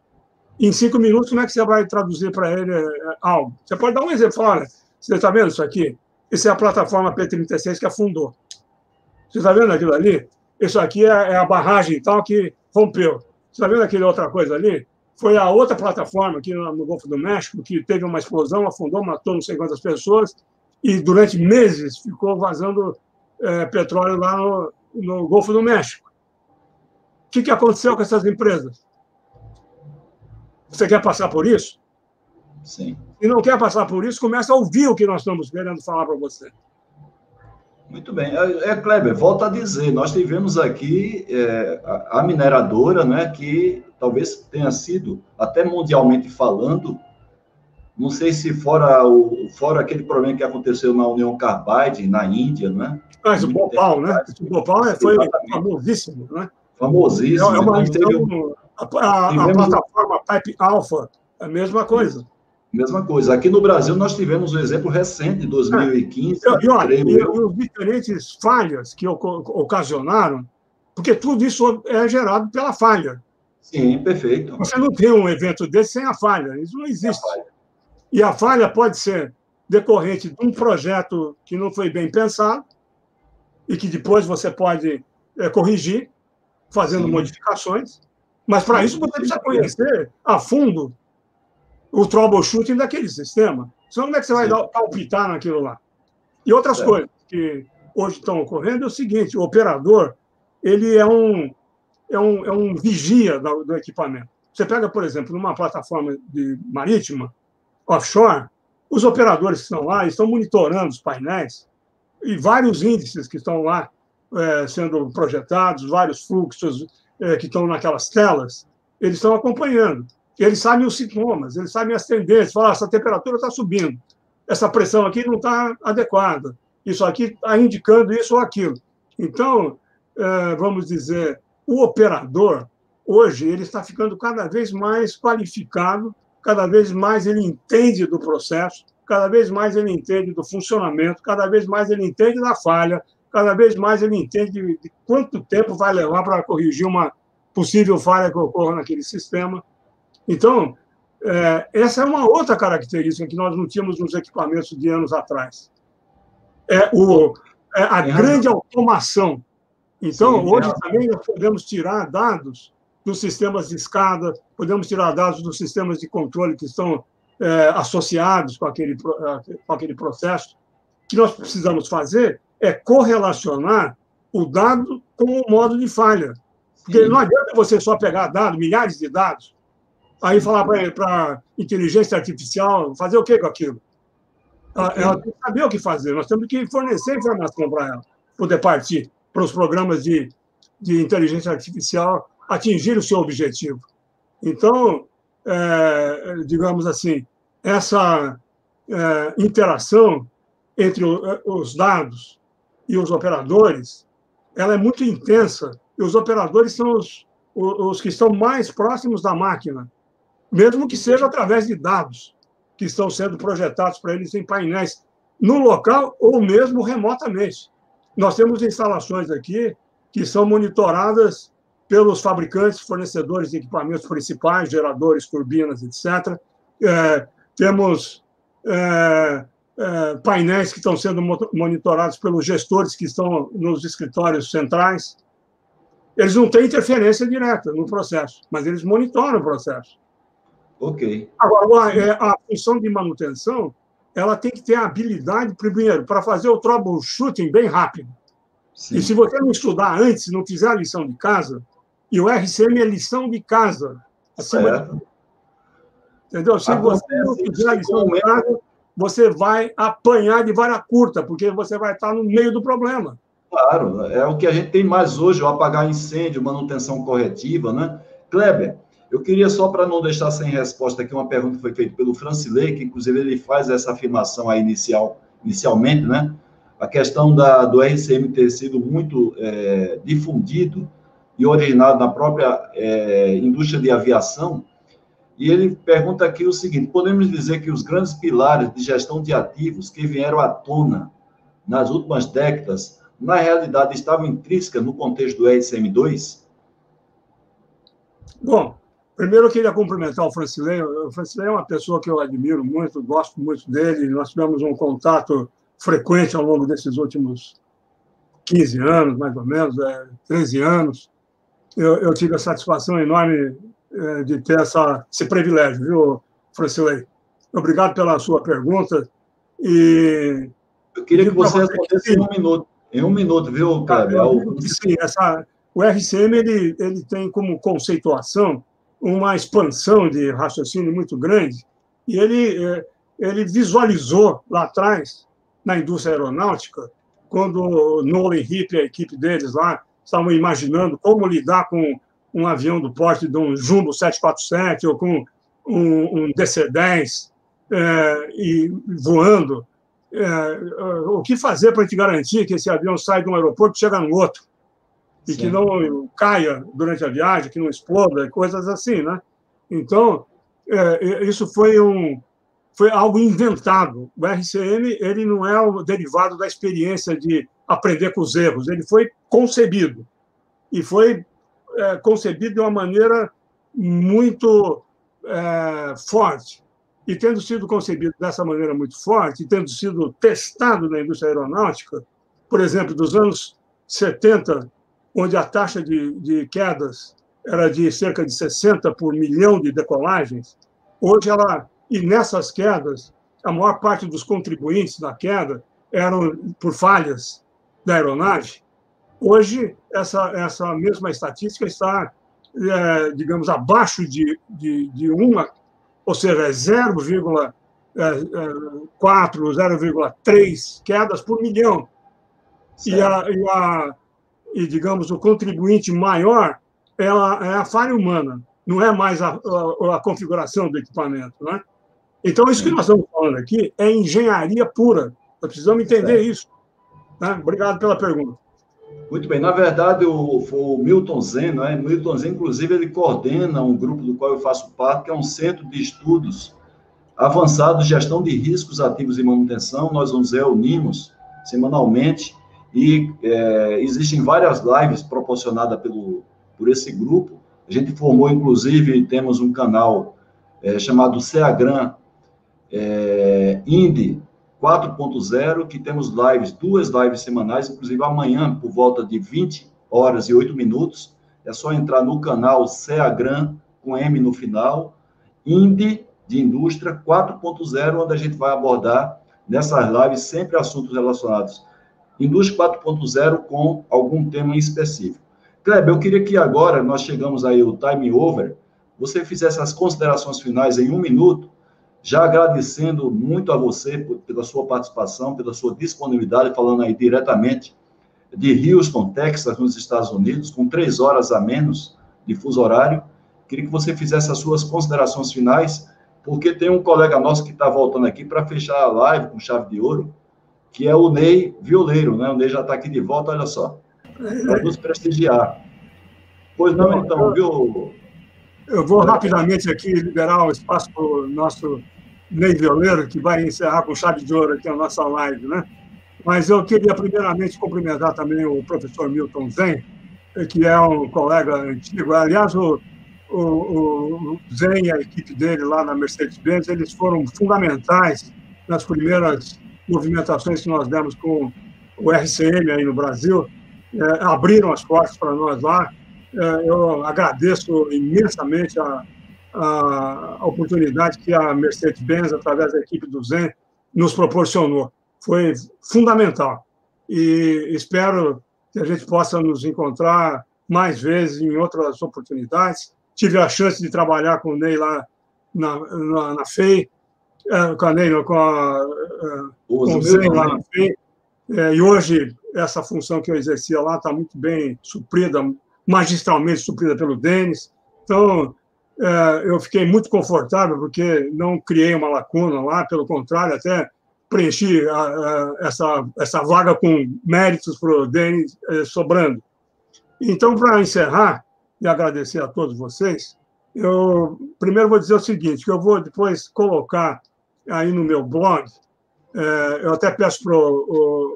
em 5 minutos, como é que você vai traduzir para ele algo? Você pode dar um exemplo, falar, olha, você está vendo isso aqui? Essa é a plataforma P36 que afundou. Você está vendo aquilo ali? Isso aqui é a barragem e tal que rompeu. Você está vendo aquela outra coisa ali? Foi a outra plataforma aqui no Golfo do México que teve uma explosão, afundou, matou não sei quantas pessoas e durante meses ficou vazando petróleo lá no Golfo do México. O que aconteceu com essas empresas? Você quer passar por isso? Sim. E não quer passar por isso, começa a ouvir o que nós estamos querendo falar para você. Muito bem. Kleber, volto a dizer, nós tivemos aqui a mineradora, né, que talvez tenha sido, até mundialmente falando, não sei se fora aquele problema que aconteceu na União Carbide, na Índia, né? Mas o Bhopal, né? O Bhopal foi famosíssimo, né? Famosíssimo. É uma lição, a plataforma Pipe Alpha, a mesma coisa. Mesma coisa. Aqui no Brasil, nós tivemos um exemplo recente, de 2015. E os diferentes falhas que ocasionaram, porque tudo isso é gerado pela falha. Sim, perfeito. Você não tem um evento desse sem a falha. Isso não existe. E a falha pode ser decorrente de um projeto que não foi bem pensado e que depois você pode corrigir, fazendo modificações. Mas, para isso, você precisa conhecer a fundo o troubleshooting daquele sistema. Senão, como é que você vai palpitar naquilo lá? E outras coisas que hoje estão ocorrendo é o seguinte: o operador ele é um vigia do equipamento. Você pega, por exemplo, numa plataforma marítima, offshore, os operadores que estão lá estão monitorando os painéis e vários índices que estão lá sendo projetados, vários fluxos que estão naquelas telas, eles estão acompanhando. Eles sabem os sintomas, eles sabem as tendências, falam, essa temperatura está subindo, essa pressão aqui não está adequada, isso aqui está indicando isso ou aquilo. Então, vamos dizer, o operador, hoje, ele está ficando cada vez mais qualificado, cada vez mais ele entende do processo, cada vez mais ele entende do funcionamento, cada vez mais ele entende da falha, cada vez mais ele entende de quanto tempo vai levar para corrigir uma possível falha que ocorra naquele sistema. Então, essa é uma outra característica que nós não tínhamos nos equipamentos de anos atrás. A grande automação. Então, hoje também nós podemos tirar dados dos sistemas de escada, podemos tirar dados dos sistemas de controle que estão associados com aquele processo. O que nós precisamos fazer é correlacionar o dado com o modo de falha. Porque não adianta você só pegar dados, milhares de dados, aí falar para a inteligência artificial fazer o que com aquilo? Ela tem que saber o que fazer, nós temos que fornecer informação para ela, poder partir para os programas de inteligência artificial atingir o seu objetivo. Então, digamos assim, essa interação entre os dados e os operadores, ela é muito intensa, e os operadores são os que estão mais próximos da máquina, mesmo que seja através de dados que estão sendo projetados para eles em painéis no local ou mesmo remotamente. Nós temos instalações aqui que são monitoradas pelos fabricantes, fornecedores de equipamentos principais, geradores, turbinas, etc. Temos painéis que estão sendo monitorados pelos gestores que estão nos escritórios centrais. Eles não têm interferência direta no processo, mas eles monitoram o processo. Ok. Agora, a função de manutenção, ela tem que ter a habilidade, primeiro, para fazer o troubleshooting bem rápido. Sim. E se você não estudar antes, não fizer a lição de casa, e o RCM é lição de casa. Entendeu? Se você não fizer a lição de casa, você vai apanhar de vara curta, porque você vai estar no meio do problema. Claro, é o que a gente tem mais hoje, o apagar incêndio, manutenção corretiva, né? Kleber, eu queria só, para não deixar sem resposta aqui, uma pergunta que foi feita pelo Francilei, que inclusive ele faz essa afirmação aí inicialmente, né? A questão do RCM ter sido muito difundido e originado na própria indústria de aviação, e ele pergunta aqui o seguinte: podemos dizer que os grandes pilares de gestão de ativos que vieram à tona nas últimas décadas, na realidade, estavam intrínsecas no contexto do RCM2? Bom, primeiro eu queria cumprimentar o Francilei. O Francilei é uma pessoa que eu admiro muito, gosto muito dele. Nós tivemos um contato frequente ao longo desses últimos 15 anos, mais ou menos, 13 anos. Eu tive a satisfação enorme de ter esse privilégio, viu, Francilei? Obrigado pela sua pergunta. E eu queria que você respondesse em um minuto, viu, Kleber? Sim, o RCM ele tem como conceituação uma expansão de raciocínio muito grande, e ele visualizou lá atrás, na indústria aeronáutica, quando o Nolan Hipp e a equipe deles lá estavam imaginando como lidar com um avião do porte de um Jumbo 747 ou com um DC-10 e voando. O que fazer para a gente garantir que esse avião sai de um aeroporto e chega no outro? E que não caia durante a viagem, que não exploda, coisas assim, né? Então, isso foi algo inventado. O RCM ele não é o derivado da experiência de aprender com os erros. Ele foi concebido. E foi concebido de uma maneira muito forte. E tendo sido concebido dessa maneira muito forte, e tendo sido testado na indústria aeronáutica, por exemplo, dos anos 70, onde a taxa de quedas era de cerca de 60 por milhão de decolagens, hoje e nessas quedas, a maior parte dos contribuintes da queda eram por falhas da aeronave. Hoje, essa mesma estatística está, digamos, abaixo de 1, ou seja, 0,4, 0,3 quedas por milhão. E, digamos, o contribuinte maior é a falha humana, não é mais a configuração do equipamento, né? Então, isso que nós estamos falando aqui é engenharia pura. Nós precisamos entender isso. Né? Obrigado pela pergunta. Muito bem. Na verdade, o Milton Zen, né? Milton Zen, inclusive, ele coordena um grupo do qual eu faço parte, que é um centro de estudos avançados de gestão de riscos ativos e manutenção. Nós nos reunimos semanalmente e existem várias lives proporcionadas por esse grupo. A gente formou, inclusive, temos um canal chamado CEAGRAN Indy 4.0, que temos duas lives semanais, inclusive amanhã, por volta de 20 horas e 8 minutos. É só entrar no canal CEAGRAN, com M no final, Indy de Indústria 4.0, onde a gente vai abordar nessas lives sempre assuntos relacionados Indústria 4.0 com algum tema em específico. Kleber, eu queria que agora, nós chegamos aí o time over, você fizesse as considerações finais em 1 minuto, já agradecendo muito a você pela sua participação, pela sua disponibilidade, falando aí diretamente de Houston, Texas, nos Estados Unidos, com 3 horas a menos de fuso horário. Queria que você fizesse as suas considerações finais, porque tem um colega nosso que está voltando aqui para fechar a live com chave de ouro, que é o Ney Violeiro, né? O Ney já está aqui de volta, olha só, para nos prestigiar. Pois não, então, viu? Eu vou rapidamente aqui liberar o espaço para o nosso Ney Violeiro, que vai encerrar com chave de ouro aqui a nossa live, né? Mas eu queria, primeiramente, cumprimentar também o professor Milton Zen, que é um colega antigo. Aliás, o Zen e a equipe dele lá na Mercedes-Benz, eles foram fundamentais nas primeiras movimentações que nós demos com o RCM aí no Brasil, abriram as portas para nós lá. Eu agradeço imensamente a oportunidade que a Mercedes-Benz, através da equipe do Zen, nos proporcionou. Foi fundamental. E espero que a gente possa nos encontrar mais vezes em outras oportunidades. Tive a chance de trabalhar com o Ney lá na FEI, com o Zen lá na FEI. E hoje, essa função que eu exercia lá está muito bem suprida, magistralmente suprida pelo Denis. Então, eu fiquei muito confortável, porque não criei uma lacuna lá, pelo contrário, até preenchi essa vaga com méritos para o Denis sobrando. Então, para encerrar e agradecer a todos vocês, eu primeiro vou dizer o seguinte, que eu vou depois colocar aí no meu blog, eu até peço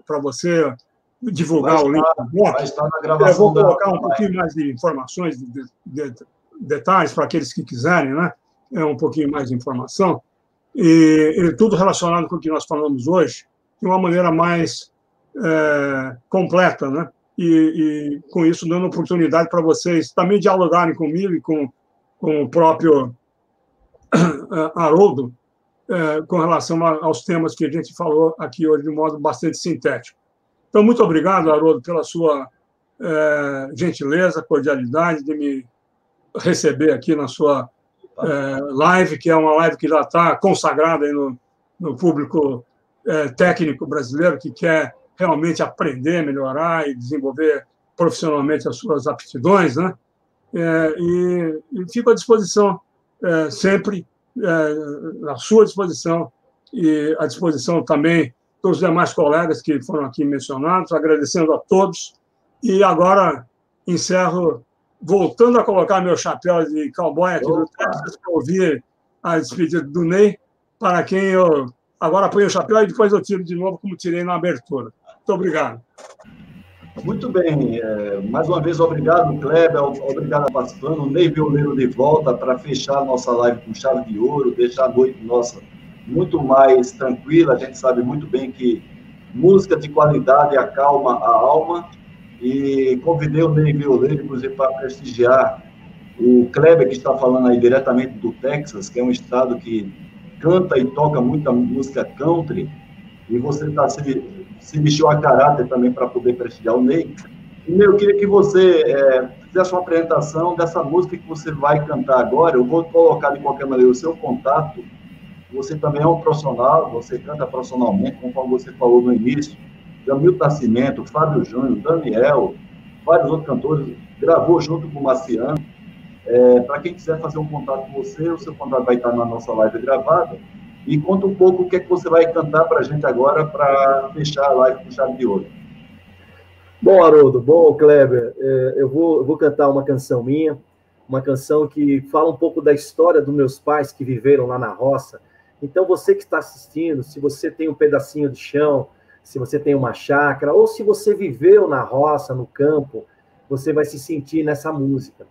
para você divulgar o link do blog. Vai estar na gravação. Eu vou colocar um pouquinho mais de informações, de detalhes para aqueles que quiserem, né? Um pouquinho mais de informação. E tudo relacionado com o que nós falamos hoje, de uma maneira mais completa, né? E com isso, dando oportunidade para vocês também dialogarem comigo e com o próprio Haroldo, com relação aos temas que a gente falou aqui hoje de modo bastante sintético. Então, muito obrigado, Haroldo, pela sua gentileza, cordialidade de me receber aqui na sua live, que é uma live que já está consagrada aí no público técnico brasileiro, que quer realmente aprender, melhorar e desenvolver profissionalmente as suas aptidões, né? E fico à disposição, sempre à sua disposição e à disposição também dos demais colegas que foram aqui mencionados, agradecendo a todos. E agora encerro voltando a colocar meu chapéu de cowboy aqui do Texas, para ouvir a despedida do Ney, para quem eu agora ponho o chapéu e depois eu tiro de novo, como tirei na abertura. Muito obrigado. Muito bem. Mais uma vez, obrigado, Kleber, obrigado, participando. O Ney Violeiro de volta para fechar a nossa live com chave de ouro, deixar a noite nossa muito mais tranquila. A gente sabe muito bem que música de qualidade acalma a alma. E convidei o Ney Violeiro, inclusive, para prestigiar o Kleber, que está falando aí diretamente do Texas, que é um estado que canta e toca muita música country, e você se vestiu a caráter também para poder prestigiar o Ney. E, Ney, eu queria que você fizesse uma apresentação dessa música que você vai cantar agora. Eu vou colocar, de qualquer maneira, o seu contato. Você também é um profissional, você canta profissionalmente, conforme você falou no início. Jamil Nascimento, Fábio Júnior, Daniel, vários outros cantores, gravou junto com o Marciano. Para quem quiser fazer um contato com você, o seu contato vai estar na nossa live gravada. E conta um pouco o que é que você vai cantar para a gente agora, para fechar a live com chave de ouro. Bom, Haroldo, bom, Kleber, eu vou cantar uma canção minha, uma canção que fala um pouco da história dos meus pais que viveram lá na roça. Então, você que está assistindo, se você tem um pedacinho de chão, se você tem uma chácara, ou se você viveu na roça, no campo, você vai se sentir nessa música.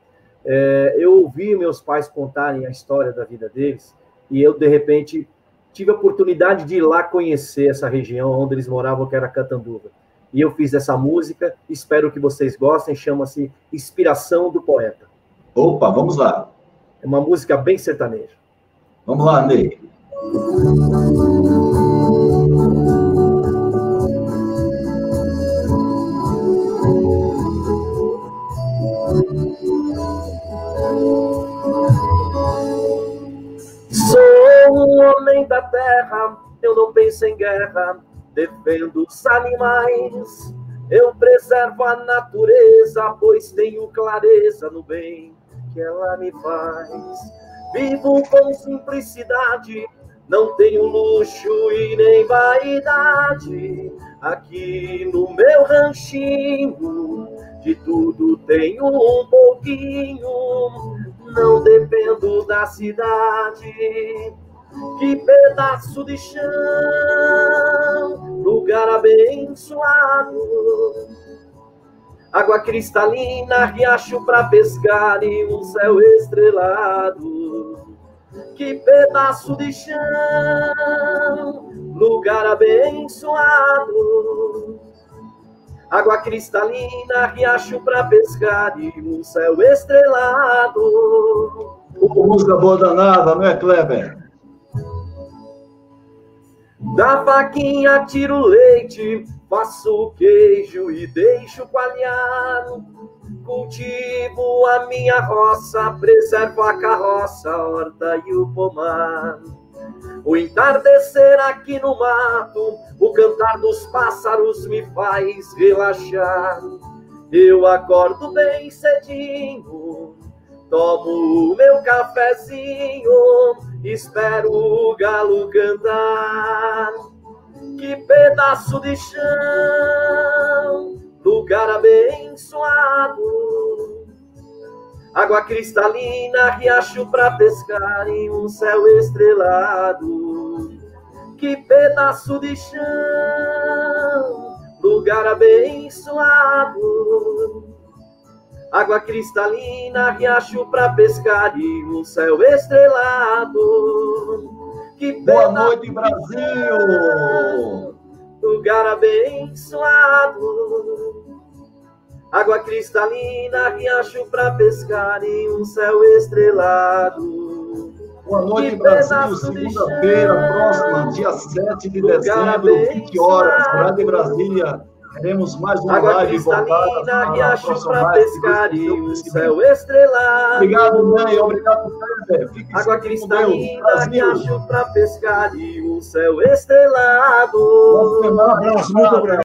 Eu ouvi meus pais contarem a história da vida deles, e eu, de repente, tive a oportunidade de ir lá conhecer essa região onde eles moravam, que era Catanduva. E eu fiz essa música, espero que vocês gostem, chama-se Inspiração do Poeta. Opa, vamos lá. É uma música bem sertaneja. Vamos lá, Ney. Sou um homem da terra, eu não penso em guerra, defendo os animais, eu preservo a natureza, pois tenho clareza no bem que ela me faz. Vivo com simplicidade, não tenho luxo e nem vaidade. Aqui no meu ranchinho, de tudo tenho um pouquinho. Não dependo da cidade. Que pedaço de chão, lugar abençoado. Água cristalina, riacho para pescar e um céu estrelado. Que pedaço de chão, lugar abençoado. Água cristalina, riacho para pescar e um céu estrelado. Música boa danada, não é, Kleber? Da vaquinha tiro leite, faço queijo e deixo coalhar. Cultivo a minha roça, preservo a carroça, a horta e o pomar. O entardecer aqui no mato, o cantar dos pássaros me faz relaxar. Eu acordo bem cedinho, tomo o meu cafezinho, espero o galo cantar. Que pedaço de chão, lugar abençoado. Água cristalina, riacho para pescar em um céu estrelado. Que pedaço de chão, lugar abençoado. Água cristalina, riacho para pescar e um céu estrelado. Que boa noite, Brasil! Lugar abençoado. Água cristalina, riacho para pescar e um céu estrelado. Boa noite, Brasil. Segunda-feira, próxima, dia 7 de dezembro, 20 horas, horário de Brasília. Teremos mais uma live voltada riacho para pescar e um céu estrelado. Obrigado, Ney. Obrigado, Kleber. Água cristalina, riacho para pescar e um céu estrelado. Um abraço, muito obrigado.